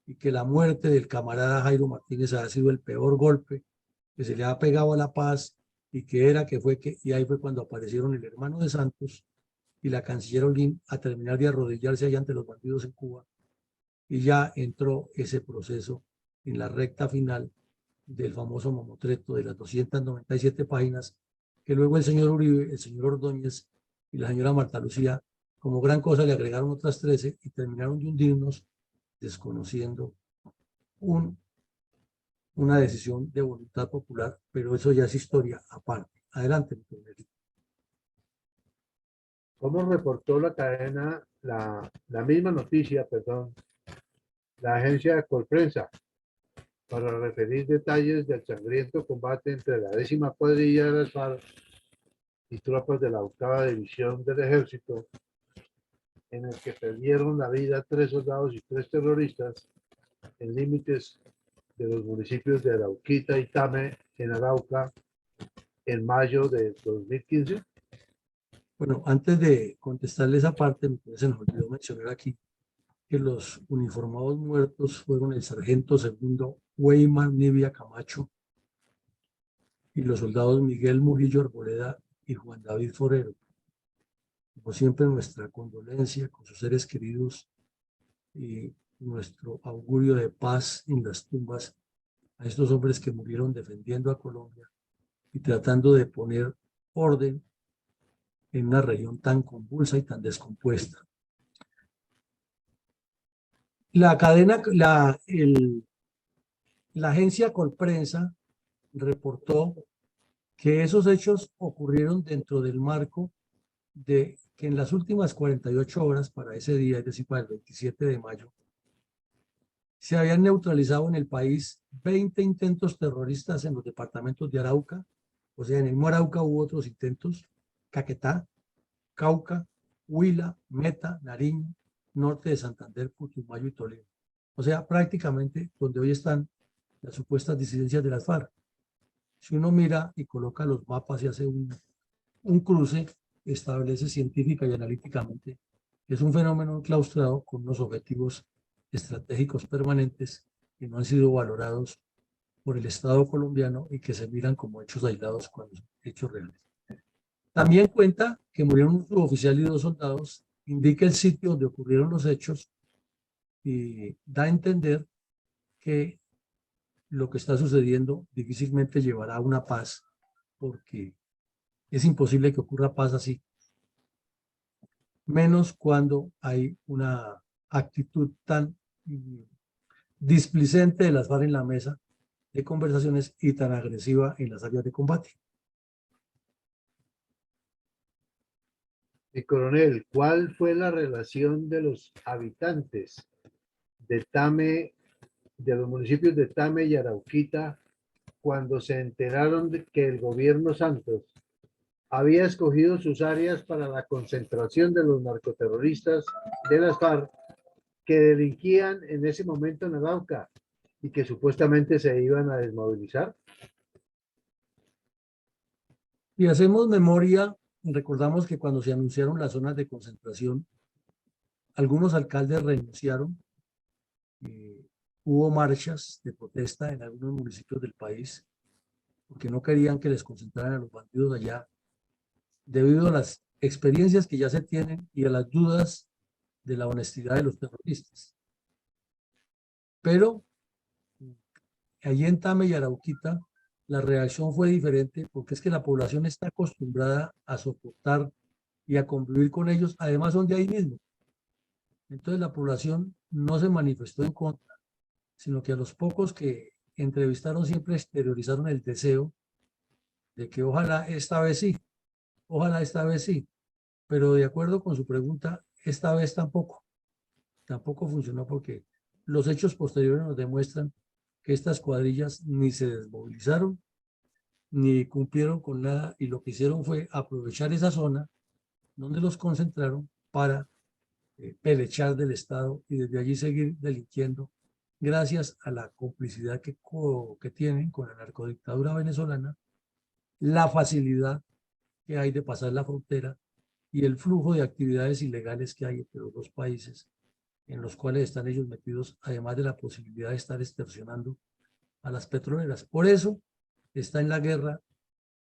y que la muerte del camarada Jairo Martínez había sido el peor golpe que se le ha pegado a la paz, y y ahí fue cuando aparecieron el hermano de Santos y la canciller Olguín a terminar de arrodillarse allá ante los bandidos en Cuba, y ya entró ese proceso en la recta final del famoso mamotreto de las 297 páginas, que luego el señor Uribe, el señor Ordóñez y la señora Marta Lucía, como gran cosa, le agregaron otras 13 y terminaron de hundirnos, desconociendo una decisión de voluntad popular, pero eso ya es historia aparte. Adelante, mi coronel. ¿Cómo reportó la misma noticia, la agencia de Colprensa, para referir detalles del sangriento combate entre la 10ª cuadrilla de las FARC y tropas de la 8ª división del ejército, en el que perdieron la vida 3 soldados y 3 terroristas en límites de los municipios de Arauquita y Tame, en Arauca, en mayo de 2015? Bueno, antes de contestarle esa parte, se nos olvidó mencionar aquí que los uniformados muertos fueron el sargento segundo Weimar Nivia Camacho, y los soldados Miguel Murillo Arboleda y Juan David Forero. Como siempre, nuestra condolencia con sus seres queridos y nuestro augurio de paz en las tumbas a estos hombres que murieron defendiendo a Colombia y tratando de poner orden en una región tan convulsa y tan descompuesta. La cadena, la agencia Colprensa reportó que esos hechos ocurrieron dentro del marco de que en las últimas 48 horas para ese día, es decir, para el 27 de mayo, se habían neutralizado en el país 20 intentos terroristas en los departamentos de Arauca, o sea, en el mismo Arauca hubo otros intentos, Caquetá, Cauca, Huila, Meta, Nariño, norte de Santander, Putumayo y Toledo. O sea, prácticamente donde hoy están las supuestas disidencias de las FARC. Si uno mira y coloca los mapas y hace un cruce, establece científica y analíticamente que es un fenómeno enclaustrado con unos objetivos estratégicos permanentes que no han sido valorados por el Estado colombiano y que se miran como hechos aislados cuando son hechos reales. También cuenta que murieron un suboficial y 2 soldados, indica el sitio donde ocurrieron los hechos y da a entender que lo que está sucediendo difícilmente llevará a una paz, porque es imposible que ocurra paz así, menos cuando hay una actitud tan displicente de las FARC en la mesa de conversaciones y tan agresiva en las áreas de combate. Mi coronel, ¿cuál fue la relación de los habitantes de Tame, de los municipios de Tame y Arauquita, cuando se enteraron de que el gobierno Santos había escogido sus áreas para la concentración de los narcoterroristas de las FARC que delinquían en ese momento en Arauca y que supuestamente se iban a desmovilizar? Y hacemos memoria, recordamos que cuando se anunciaron las zonas de concentración, algunos alcaldes renunciaron, hubo marchas de protesta en algunos municipios del país, porque no querían que les concentraran a los bandidos allá, debido a las experiencias que ya se tienen y a las dudas de la honestidad de los terroristas. Pero allí en Tame y Arauquita, la reacción fue diferente porque es que la población está acostumbrada a soportar y a convivir con ellos, además son de ahí mismo. Entonces la población no se manifestó en contra, sino que a los pocos que entrevistaron siempre exteriorizaron el deseo de que ojalá esta vez sí, ojalá esta vez sí, pero de acuerdo con su pregunta, esta vez tampoco funcionó porque los hechos posteriores nos demuestran que estas cuadrillas ni se desmovilizaron, ni cumplieron con nada y lo que hicieron fue aprovechar esa zona donde los concentraron para pelechar del Estado y desde allí seguir delinquiendo gracias a la complicidad que tienen con la narcodictadura venezolana, la facilidad que hay de pasar la frontera y el flujo de actividades ilegales que hay entre los dos países en los cuales están ellos metidos, además de la posibilidad de estar extorsionando a las petroleras. Por eso está en la guerra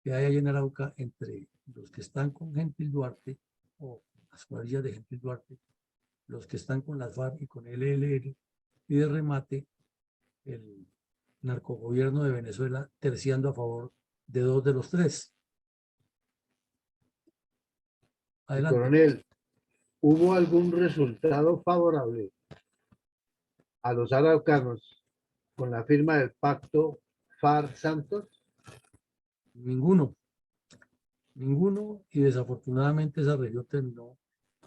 que hay ahí en Arauca entre los que están con Gentil Duarte o las cuadrillas de Gentil Duarte, los que están con las FARC y con el ELN, y de remate el narcogobierno de Venezuela terciando a favor de 2 de los 3. Adelante. Coronel, ¿hubo algún resultado favorable a los araucanos con la firma del pacto FARC-Santos? Ninguno, y desafortunadamente esa región terminó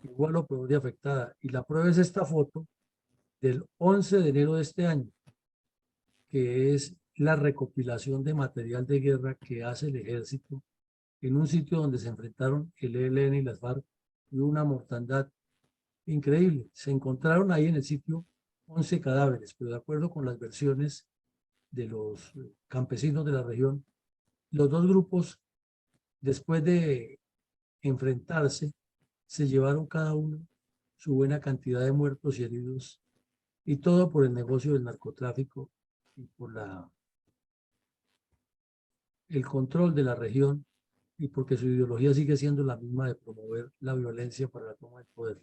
igual o peor de afectada. Y la prueba es esta foto del 11 de enero de este año, que es la recopilación de material de guerra que hace el ejército en un sitio donde se enfrentaron el ELN y las FARC y una mortandad increíble. Se encontraron ahí en el sitio 11 cadáveres, pero de acuerdo con las versiones de los campesinos de la región, los dos grupos, después de enfrentarse, se llevaron cada uno su buena cantidad de muertos y heridos, y todo por el negocio del narcotráfico y por el control de la región y porque su ideología sigue siendo la misma de promover la violencia para la toma del poder.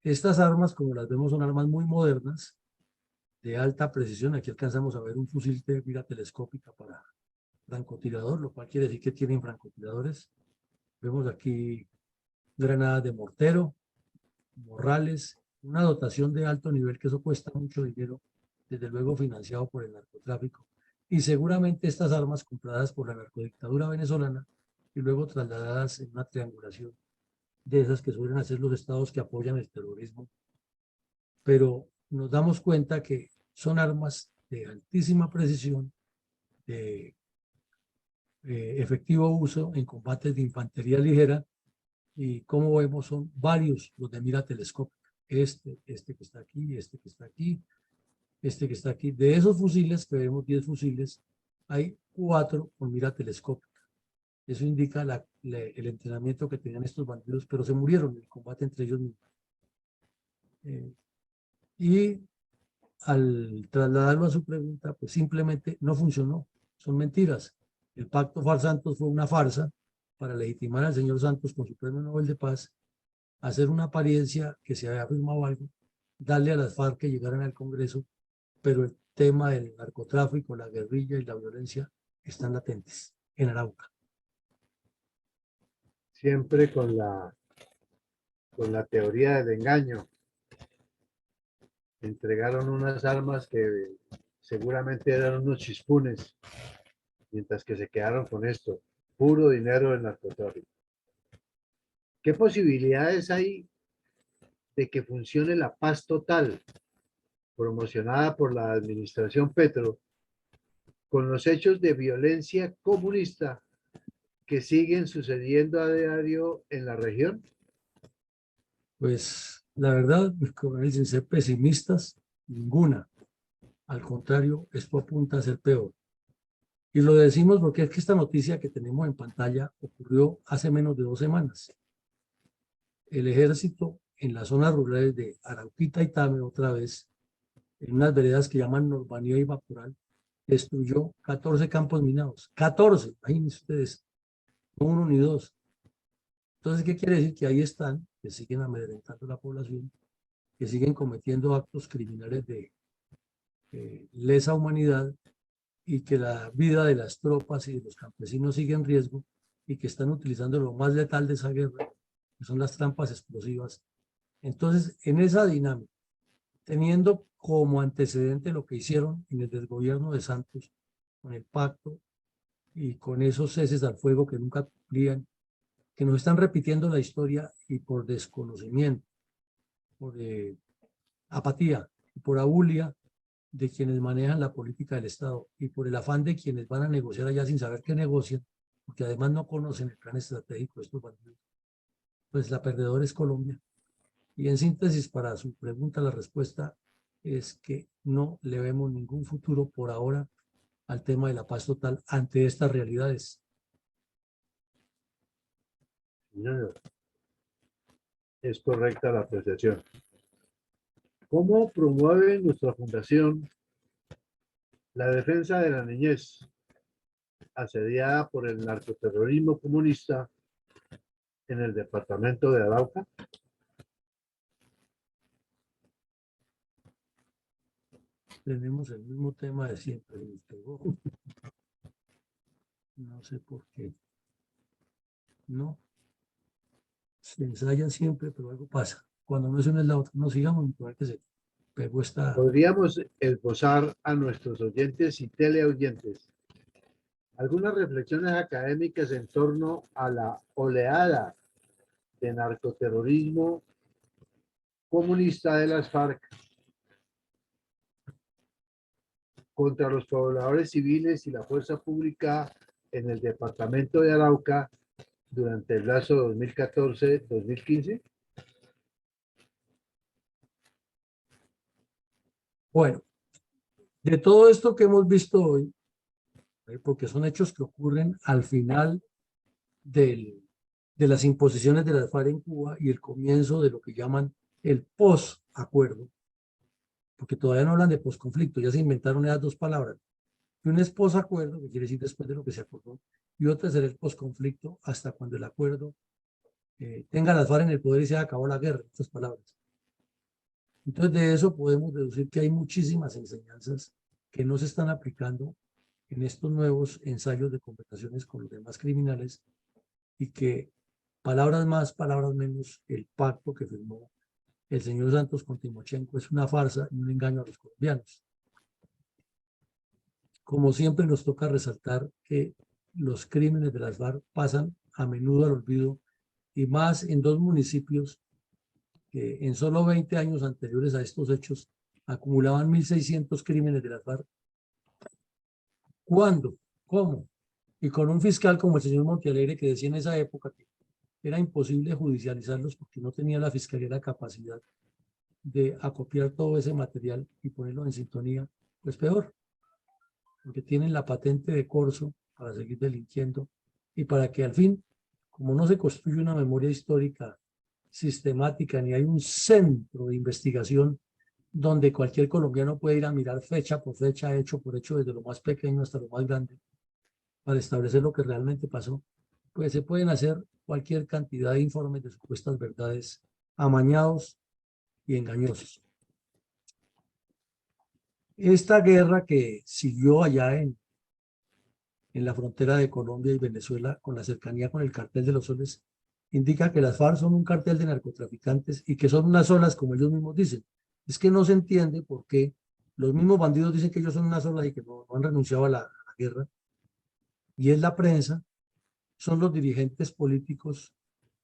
Estas armas, como las vemos, son armas muy modernas, de alta precisión. Aquí alcanzamos a ver un fusil de mira telescópica para francotirador, lo cual quiere decir que tienen francotiradores. Vemos aquí granadas de mortero, morrales, una dotación de alto nivel que eso cuesta mucho dinero, desde luego financiado por el narcotráfico. Y seguramente estas armas compradas por la narcodictadura venezolana y luego trasladadas en una triangulación de esas que suelen hacer los estados que apoyan el terrorismo. Pero nos damos cuenta que son armas de altísima precisión, de efectivo uso en combates de infantería ligera, y como vemos son varios los de mira telescópica. Este que está aquí, este que está aquí, este que está aquí. De esos fusiles, que vemos 10 fusiles, hay 4 con mira telescópica. Eso indica el entrenamiento que tenían estos bandidos, pero se murieron en el combate entre ellos mismos. Y al trasladarlo a su pregunta, pues simplemente no funcionó. Son mentiras. El pacto Far-Santos fue una farsa para legitimar al señor Santos con su premio Nobel de Paz, hacer una apariencia que se había firmado algo, darle a las FARC que llegaran al Congreso, pero el tema del narcotráfico, la guerrilla y la violencia están latentes en Arauca. Siempre con la teoría del engaño. Entregaron unas armas que seguramente eran unos chispunes, mientras que se quedaron con esto, puro dinero del narcotráfico. ¿Qué posibilidades hay de que funcione la paz total promocionada por la administración Petro con los hechos de violencia comunista que siguen sucediendo a diario en la región? Pues la verdad, como dicen, ser pesimistas, ninguna. Al contrario, esto apunta a ser peor. Y lo decimos porque es que esta noticia que tenemos en pantalla ocurrió hace menos de 2 semanas. El ejército en las zonas rurales de Arauquita y Tame, otra vez, en unas veredas que llaman Norbanía y Vaporal, destruyó 14 campos minados. 14, imagínense ustedes, no uno ni dos. Entonces, ¿qué quiere decir? Que ahí están, que siguen amedrentando a la población, que siguen cometiendo actos criminales de lesa humanidad y que la vida de las tropas y de los campesinos sigue en riesgo y que están utilizando lo más letal de esa guerra, que son las trampas explosivas. Entonces, en esa dinámica, teniendo como antecedente lo que hicieron en el desgobierno de Santos, con el pacto y con esos ceses al fuego que nunca cumplían, que nos están repitiendo la historia y por desconocimiento, por apatía, por abulia de quienes manejan la política del Estado y por el afán de quienes van a negociar allá sin saber qué negocian, porque además no conocen el plan estratégico de estos bandidos, pues la perdedora es Colombia. Y en síntesis, para su pregunta, la respuesta es que no le vemos ningún futuro por ahora al tema de la paz total ante estas realidades. No, es correcta la apreciación. ¿Cómo promueve nuestra fundación la defensa de la niñez asediada por el narcoterrorismo comunista en el departamento de Arauca? Tenemos el mismo tema de siempre, nos pegó. No sé por qué. No. Se ensaya siempre, pero algo pasa. Cuando no es una es la otra. No sigamos, por que se pegó esta. Podríamos esbozar a nuestros oyentes y teleoyentes algunas reflexiones académicas en torno a la oleada de narcoterrorismo comunista de las FARC contra los pobladores civiles y la fuerza pública en el departamento de Arauca durante el lapso 2014-2015. Bueno, de todo esto que hemos visto hoy, porque son hechos que ocurren al final de las imposiciones de las FARC en Cuba y el comienzo de lo que llaman el post-acuerdo, porque todavía no hablan de post-conflicto, ya se inventaron esas dos palabras. Y un es post-acuerdo, que quiere decir después de lo que se acordó, y otra será el posconflicto hasta cuando el acuerdo tenga las FARC en el poder y se haya acabado la guerra, en estas palabras. Entonces de eso podemos deducir que hay muchísimas enseñanzas que no se están aplicando en estos nuevos ensayos de conversaciones con los demás criminales y que palabras más, palabras menos, el pacto que firmó el señor Santos con Timochenko es una farsa y un engaño a los colombianos. Como siempre nos toca resaltar que los crímenes de las FARC pasan a menudo al olvido y más en dos municipios que en solo 20 años anteriores a estos hechos acumulaban 1.600 crímenes de las FARC. ¿Cuándo? ¿Cómo? Y con un fiscal como el señor Montealegre que decía en esa época que era imposible judicializarlos porque no tenía la fiscalía la capacidad de acopiar todo ese material y ponerlo en sintonía, pues peor, porque tienen la patente de corso para seguir delinquiendo y para que al fin, como no se construye una memoria histórica sistemática ni hay un centro de investigación donde cualquier colombiano puede ir a mirar fecha por fecha, hecho por hecho, desde lo más pequeño hasta lo más grande, para establecer lo que realmente pasó, pues se pueden hacer cualquier cantidad de informes de supuestas verdades amañados y engañosos. Esta guerra que siguió allá en la frontera de Colombia y Venezuela, con la cercanía con el cartel de los soles, indica que las FARC son un cartel de narcotraficantes y que son unas olas, como ellos mismos dicen. Es que no se entiende por qué los mismos bandidos dicen que ellos son unas olas y que no han renunciado a la guerra, y es la prensa, son los dirigentes políticos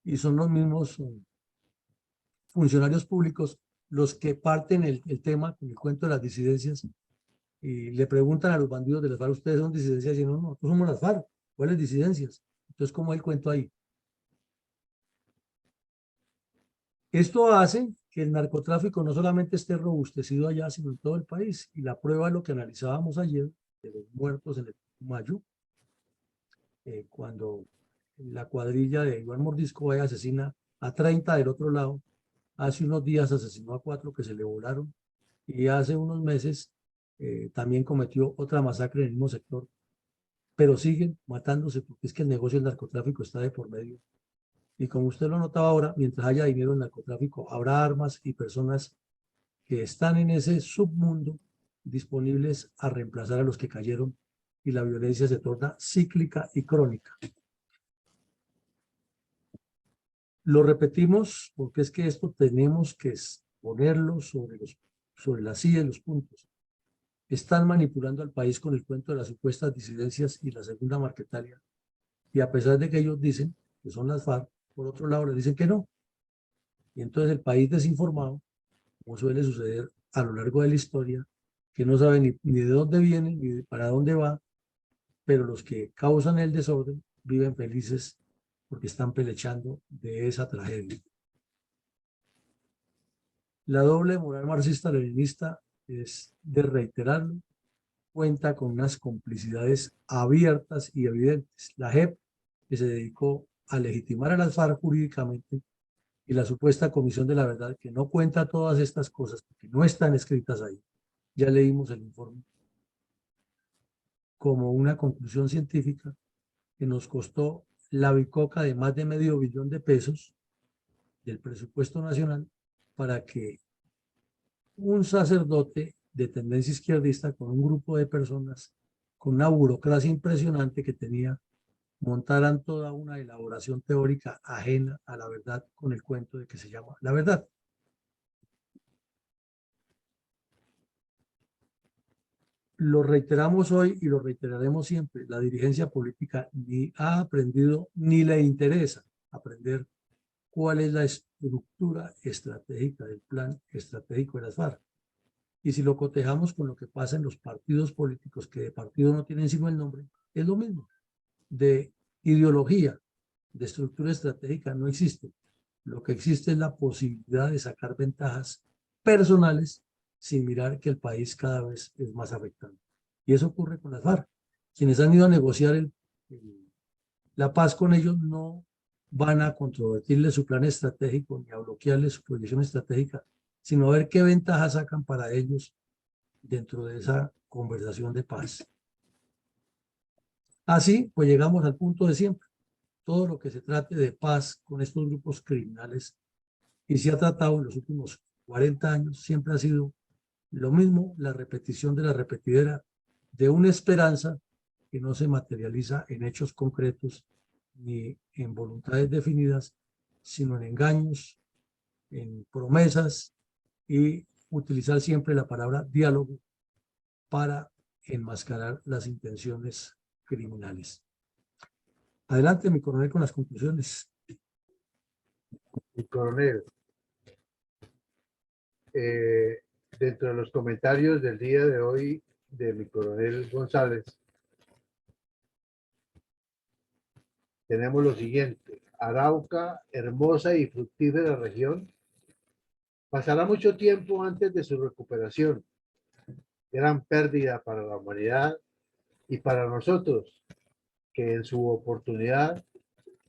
y son los mismos funcionarios públicos los que parten el tema con el cuento de las disidencias y le preguntan a los bandidos de las FARC, ¿ustedes son disidencias? Y no, no, nosotros somos las FARC, ¿cuáles disidencias? Entonces, ¿cómo es el cuento ahí? Esto hace que el narcotráfico no solamente esté robustecido allá, sino en todo el país. Y la prueba es lo que analizábamos ayer, de los muertos en el Mayo, cuando la cuadrilla de Iván Mordisco asesina a 30 del otro lado, hace unos días asesinó a 4 que se le volaron, y hace unos meses también cometió otra masacre en el mismo sector, pero siguen matándose porque es que el negocio del narcotráfico está de por medio. Y como usted lo notaba ahora, mientras haya dinero en el narcotráfico, habrá armas y personas que están en ese submundo disponibles a reemplazar a los que cayeron y la violencia se torna cíclica y crónica. Lo repetimos porque es que esto tenemos que ponerlo sobre la silla de los puntos. Están manipulando al país con el cuento de las supuestas disidencias y la segunda Marquetalia. Y a pesar de que ellos dicen que son las FARC, por otro lado les dicen que no. Y entonces el país desinformado, como suele suceder a lo largo de la historia, que no sabe ni de dónde viene ni para dónde va, pero los que causan el desorden viven felices porque están pelechando de esa tragedia. La doble moral marxista-leninista es de reiterarlo, cuenta con unas complicidades abiertas y evidentes. La JEP, que se dedicó a legitimar a las FARC jurídicamente, y la supuesta Comisión de la Verdad, que no cuenta todas estas cosas porque no están escritas ahí. Ya leímos el informe como una conclusión científica que nos costó la bicoca de más de $500 millones del presupuesto nacional para que un sacerdote de tendencia izquierdista con un grupo de personas con una burocracia impresionante que tenía, montaran toda una elaboración teórica ajena a la verdad con el cuento de que se llama la verdad. Lo reiteramos hoy y lo reiteraremos siempre, la dirigencia política ni ha aprendido ni le interesa aprender cuál es la estructura estratégica del plan estratégico de las FARC. Y si lo cotejamos con lo que pasa en los partidos políticos, que de partido no tienen sino el nombre, es lo mismo. De ideología, de estructura estratégica no existe. Lo que existe es la posibilidad de sacar ventajas personales sin mirar que el país cada vez es más afectado. Y eso ocurre con las FARC. Quienes han ido a negociar la paz con ellos no van a controvertirle su plan estratégico ni a bloquearle su proyección estratégica, sino a ver qué ventajas sacan para ellos dentro de esa conversación de paz. Así, pues llegamos al punto de siempre. Todo lo que se trate de paz con estos grupos criminales y se ha tratado en los últimos 40 años, siempre ha sido lo mismo, la repetición de la repetidera de una esperanza que no se materializa en hechos concretos ni en voluntades definidas, sino en engaños, en promesas y utilizar siempre la palabra diálogo para enmascarar las intenciones criminales. Adelante, mi coronel, con las conclusiones. Mi coronel, dentro de los comentarios del día de hoy de mi coronel González, tenemos lo siguiente: Arauca, hermosa y fructífera región, pasará mucho tiempo antes de su recuperación. Gran pérdida para la humanidad y para nosotros, que en su oportunidad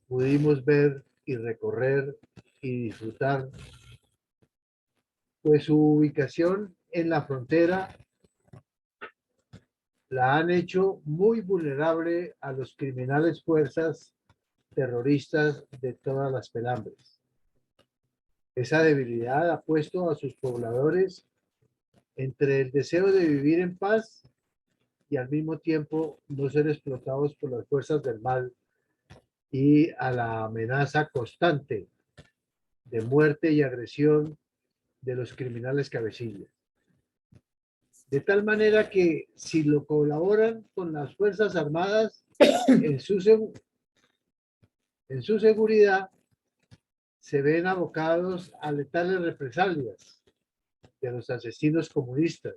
pudimos ver y recorrer y disfrutar, pues su ubicación en la frontera la han hecho muy vulnerable a los criminales fuerzas terroristas de todas las pelambres. Esa debilidad ha puesto a sus pobladores entre el deseo de vivir en paz y al mismo tiempo no ser explotados por las fuerzas del mal y a la amenaza constante de muerte y agresión de los criminales cabecillas. De tal manera que si lo colaboran con las Fuerzas Armadas en su seguridad, se ven abocados a letales represalias de los asesinos comunistas,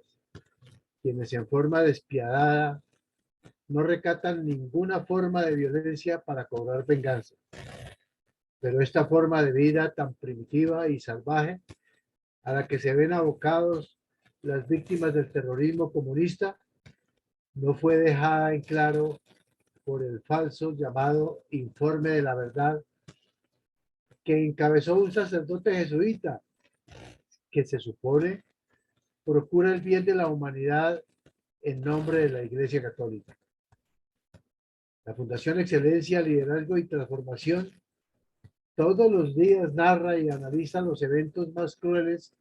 quienes en forma despiadada no recatan ninguna forma de violencia para cobrar venganza. Pero esta forma de vida tan primitiva y salvaje a la que se ven abocados las víctimas del terrorismo comunista no fue dejada en claro por el falso llamado Informe de la Verdad que encabezó un sacerdote jesuita que se supone procura el bien de la humanidad en nombre de la Iglesia Católica. La Fundación Excelencia, Liderazgo y Transformación todos los días narra y analiza los eventos más crueles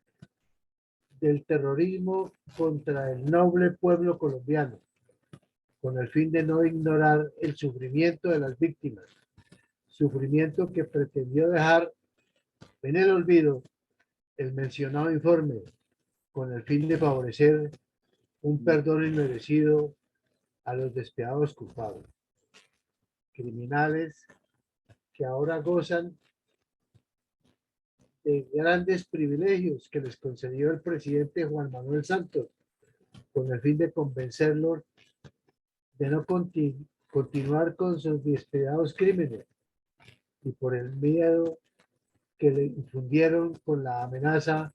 del terrorismo contra el noble pueblo colombiano, con el fin de no ignorar el sufrimiento de las víctimas, sufrimiento que pretendió dejar en el olvido el mencionado informe, con el fin de favorecer un perdón inmerecido a los despiadados culpables, criminales que ahora gozan de grandes privilegios que les concedió el presidente Juan Manuel Santos, con el fin de convencerlos de no continuar con sus despiadados crímenes y por el miedo que le infundieron con la amenaza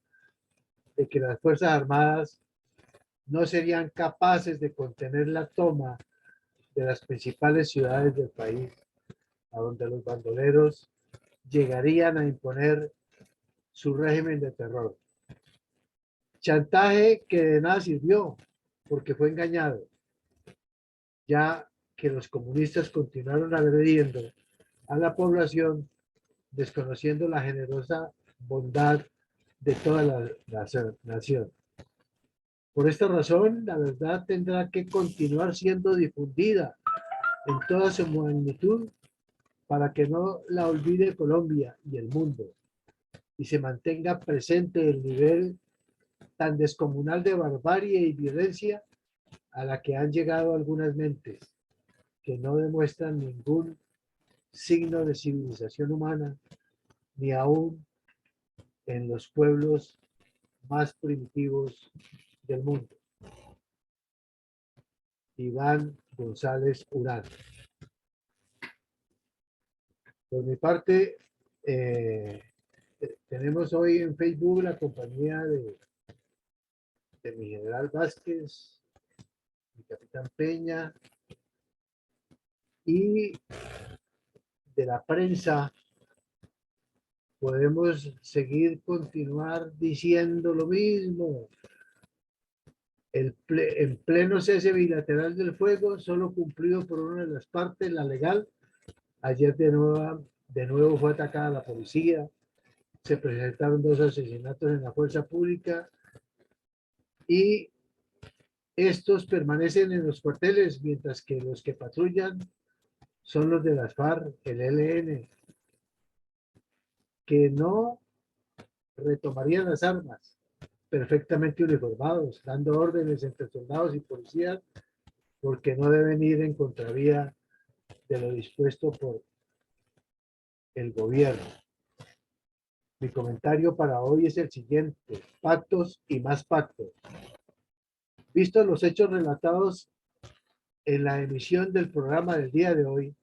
de que las Fuerzas Armadas no serían capaces de contener la toma de las principales ciudades del país, a donde los bandoleros llegarían a imponer su régimen de terror. Chantaje que de nada sirvió porque fue engañado, ya que los comunistas continuaron agrediendo a la población, desconociendo la generosa bondad de toda la nación. Por esta razón, la verdad tendrá que continuar siendo difundida en toda su magnitud para que no la olvide Colombia y el mundo y se mantenga presente el nivel tan descomunal de barbarie y violencia a la que han llegado algunas mentes que no demuestran ningún signo de civilización humana, ni aún en los pueblos más primitivos del mundo. Iván González Urán. Por mi parte, tenemos hoy en Facebook la compañía de mi general Vázquez, mi capitán Peña y de la prensa. Podemos continuar diciendo lo mismo. en pleno cese bilateral del fuego, solo cumplido por una de las partes, la legal. Ayer de nuevo fue atacada la policía, se presentaron 2 asesinatos en la fuerza pública y estos permanecen en los cuarteles, mientras que los que patrullan son los de las FARC, el ELN, que no retomarían las armas, perfectamente uniformados, dando órdenes entre soldados y policías, porque no deben ir en contravía de lo dispuesto por el gobierno. Mi comentario para hoy es el siguiente: pactos y más pactos. Vistos los hechos relatados en la emisión del programa del día de hoy,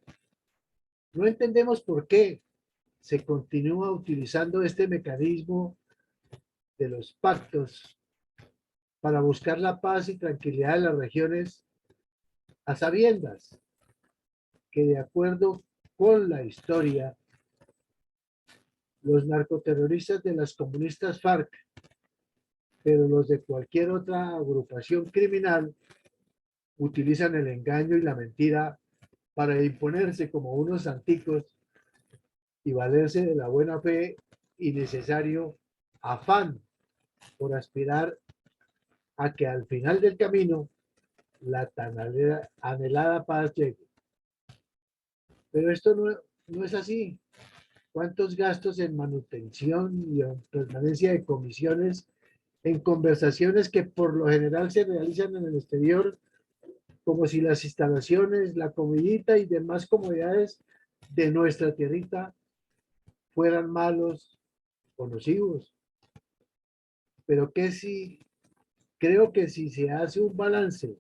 no entendemos por qué se continúa utilizando este mecanismo de los pactos para buscar la paz y tranquilidad en las regiones, a sabiendas que, de acuerdo con la historia, los narcoterroristas de las comunistas FARC, pero los de cualquier otra agrupación criminal, utilizan el engaño y la mentira para imponerse como unos santicos y valerse de la buena fe y necesario afán por aspirar a que al final del camino la tan anhelada paz llegue. Pero esto no es así. ¿Cuántos gastos en manutención y en permanencia de comisiones, en conversaciones que por lo general se realizan en el exterior, como si las instalaciones, la comidita y demás comodidades de nuestra tierrita fueran malos o nocivos? Pero creo que si se hace un balance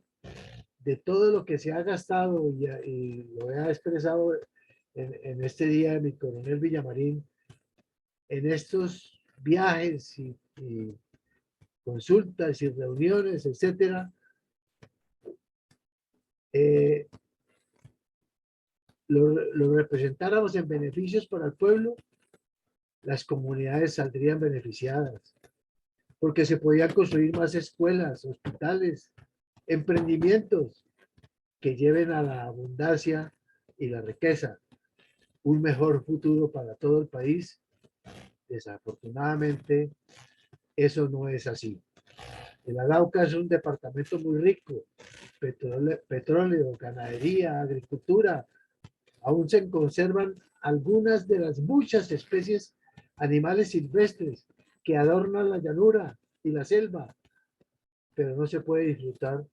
de todo lo que se ha gastado, y lo he expresado en este día de mi coronel Villamarín, en estos viajes y consultas y reuniones, etcétera, lo representáramos en beneficios para el pueblo, las comunidades saldrían beneficiadas, porque se podían construir más escuelas, hospitales, emprendimientos que lleven a la abundancia y la riqueza, un mejor futuro para todo el país. Desafortunadamente, eso no es así. El Arauca es un departamento muy rico: petróleo, ganadería, agricultura. Aún se conservan algunas de las muchas especies animales silvestres que adornan la llanura y la selva, pero no se puede disfrutar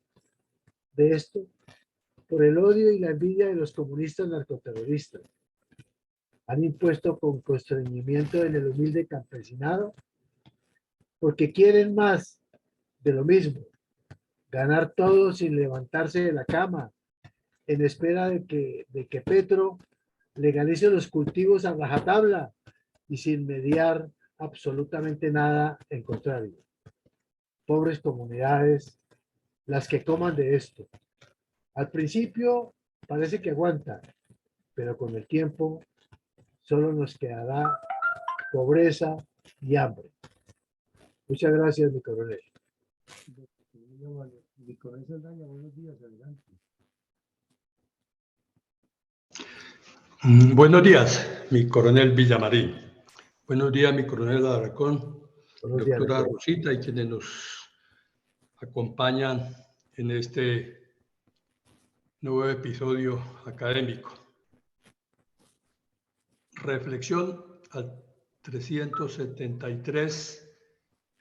de esto por el odio y la envidia de los comunistas narcoterroristas. Han impuesto con constreñimiento en el humilde campesinado, porque quieren más de lo mismo: ganar todo sin levantarse de la cama, en espera de que Petro legalice los cultivos a rajatabla y sin mediar absolutamente nada en contrario. Pobres comunidades las que coman de esto. Al principio parece que aguantan, pero con el tiempo solo nos quedará pobreza y hambre. Muchas gracias, mi coronel. Mi coronel Saldaña, buenos días, adelante. Buenos días, mi coronel Villamarín. Buenos días, mi coronel Alarcón, doctora Rosita y quienes nos acompañan en este nuevo episodio académico. Reflexión al 373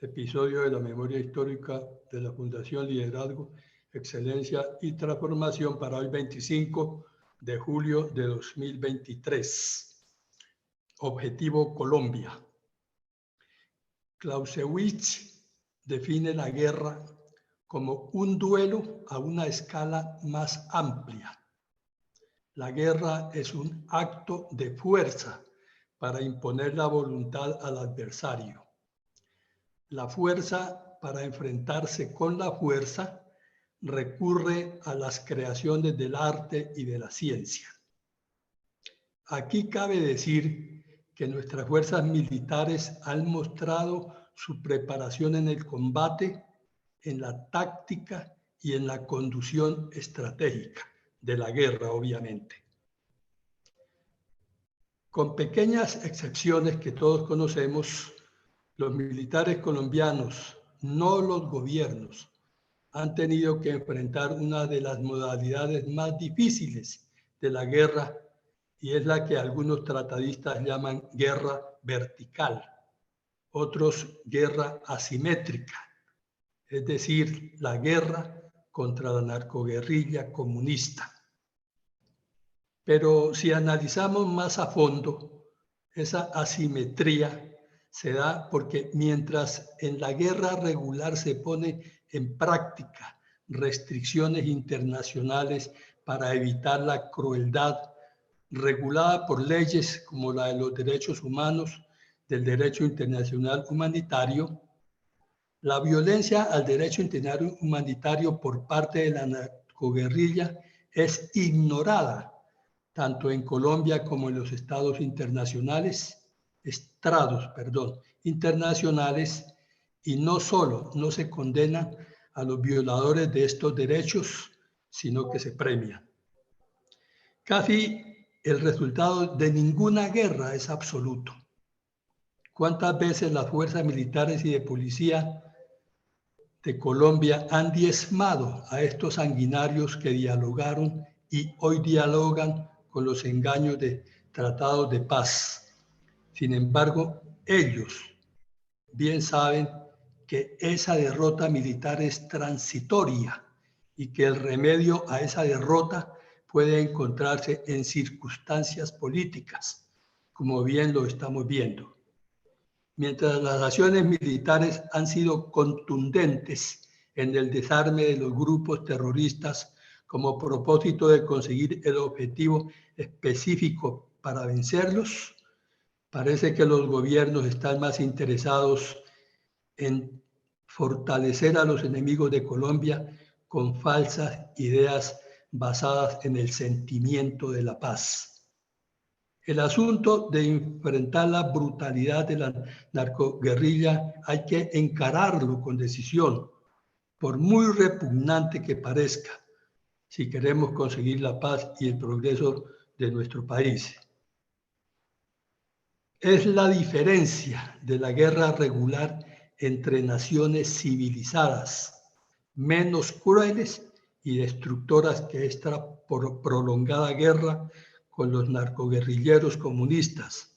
episodio de la memoria histórica de la Fundación Liderazgo, Excelencia y Transformación para hoy 25 de julio de 2023. Objetivo Colombia. Clausewitz define la guerra como un duelo a una escala más amplia. La guerra es un acto de fuerza para imponer la voluntad al adversario. La fuerza, para enfrentarse con la fuerza, recurre a las creaciones del arte y de la ciencia. Aquí cabe decir que nuestras fuerzas militares han mostrado su preparación en el combate en la táctica y en la conducción estratégica de la guerra, obviamente. Con pequeñas excepciones que todos conocemos, los militares colombianos, no los gobiernos, han tenido que enfrentar una de las modalidades más difíciles de la guerra, y es la que algunos tratadistas llaman guerra vertical, otros guerra asimétrica, es decir, la guerra contra la narcoguerrilla comunista. Pero si analizamos más a fondo, esa asimetría se da porque mientras en la guerra regular se pone en práctica restricciones internacionales para evitar la crueldad regulada por leyes como la de los derechos humanos, del derecho internacional humanitario, la violencia al derecho internacional humanitario por parte de la narcoguerrilla es ignorada tanto en Colombia como en los estrados internacionales, y no solo no se condenan a los violadores de estos derechos, sino que se premian. Casi el resultado de ninguna guerra es absoluto. ¿Cuántas veces las fuerzas militares y de policía de Colombia han diezmado a estos sanguinarios que dialogaron y hoy dialogan con los engaños de tratados de paz? Sin embargo, ellos bien saben que esa derrota militar es transitoria y que el remedio a esa derrota puede encontrarse en circunstancias políticas, como bien lo estamos viendo. Mientras las acciones militares han sido contundentes en el desarme de los grupos terroristas como propósito de conseguir el objetivo específico para vencerlos, parece que los gobiernos están más interesados en fortalecer a los enemigos de Colombia con falsas ideas basadas en el sentimiento de la paz. El asunto de enfrentar la brutalidad de la narcoguerrilla hay que encararlo con decisión, por muy repugnante que parezca, si queremos conseguir la paz y el progreso de nuestro país. Es la diferencia de la guerra regular entre naciones civilizadas, menos crueles y destructoras que esta prolongada guerra con los narcoguerrilleros comunistas,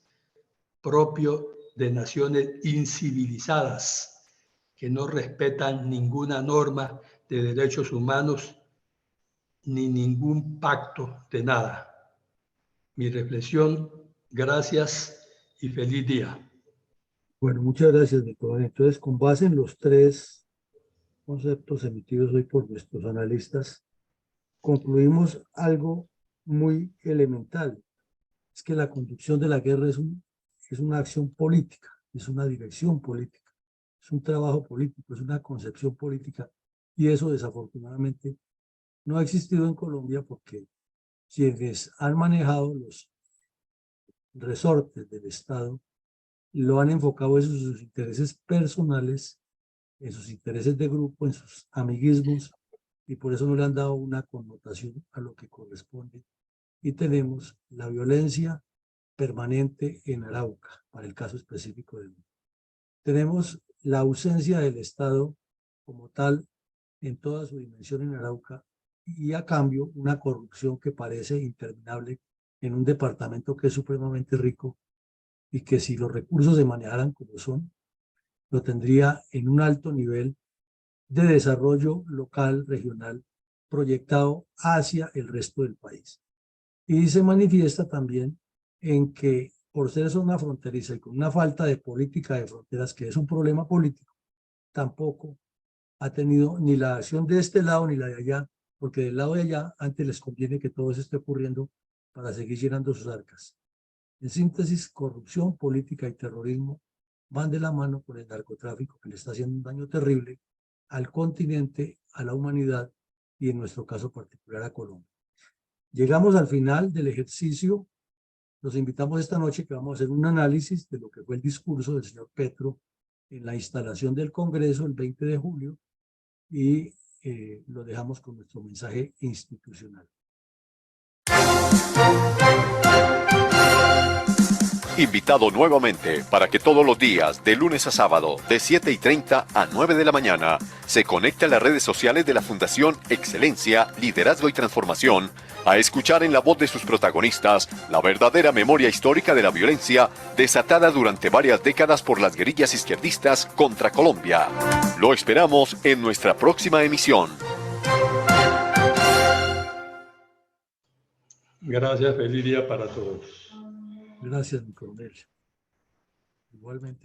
propio de naciones incivilizadas que no respetan ninguna norma de derechos humanos ni ningún pacto de nada. Mi reflexión, gracias y feliz día. Bueno, muchas gracias, mi coronel. Entonces, con base en los tres conceptos emitidos hoy por nuestros analistas, concluimos algo muy elemental. Es que la conducción de la guerra es una acción política, es una dirección política, es un trabajo político, es una concepción política. Y eso desafortunadamente no ha existido en Colombia porque quienes han manejado los resortes del Estado lo han enfocado en sus intereses personales, en sus intereses de grupo, en sus amiguismos, y por eso no le han dado una connotación a lo que corresponde. Y tenemos la violencia permanente en Arauca, para el caso específico de hoy. Tenemos la ausencia del Estado como tal en toda su dimensión en Arauca, y a cambio una corrupción que parece interminable en un departamento que es supremamente rico y que si los recursos se manejaran como son, lo tendría en un alto nivel de desarrollo local, regional, proyectado hacia el resto del país. Y se manifiesta también en que por ser zona fronteriza y con una falta de política de fronteras, que es un problema político, tampoco ha tenido ni la acción de este lado ni la de allá, porque del lado de allá antes les conviene que todo eso esté ocurriendo para seguir llenando sus arcas. En síntesis, corrupción, política y terrorismo van de la mano con el narcotráfico, que le está haciendo un daño terrible al continente, a la humanidad y en nuestro caso particular a Colombia. Llegamos al final del ejercicio. Los invitamos esta noche que vamos a hacer un análisis de lo que fue el discurso del señor Petro en la instalación del Congreso el 20 de julio y lo dejamos con nuestro mensaje institucional. Invitado nuevamente para que todos los días, de lunes a sábado, de 7:30 a 9 de la mañana, se conecte a las redes sociales de la Fundación Excelencia, Liderazgo y Transformación, a escuchar en la voz de sus protagonistas la verdadera memoria histórica de la violencia desatada durante varias décadas por las guerrillas izquierdistas contra Colombia. Lo esperamos en nuestra próxima emisión. Gracias, feliz día para todos. Gracias, mi coronel. Igualmente.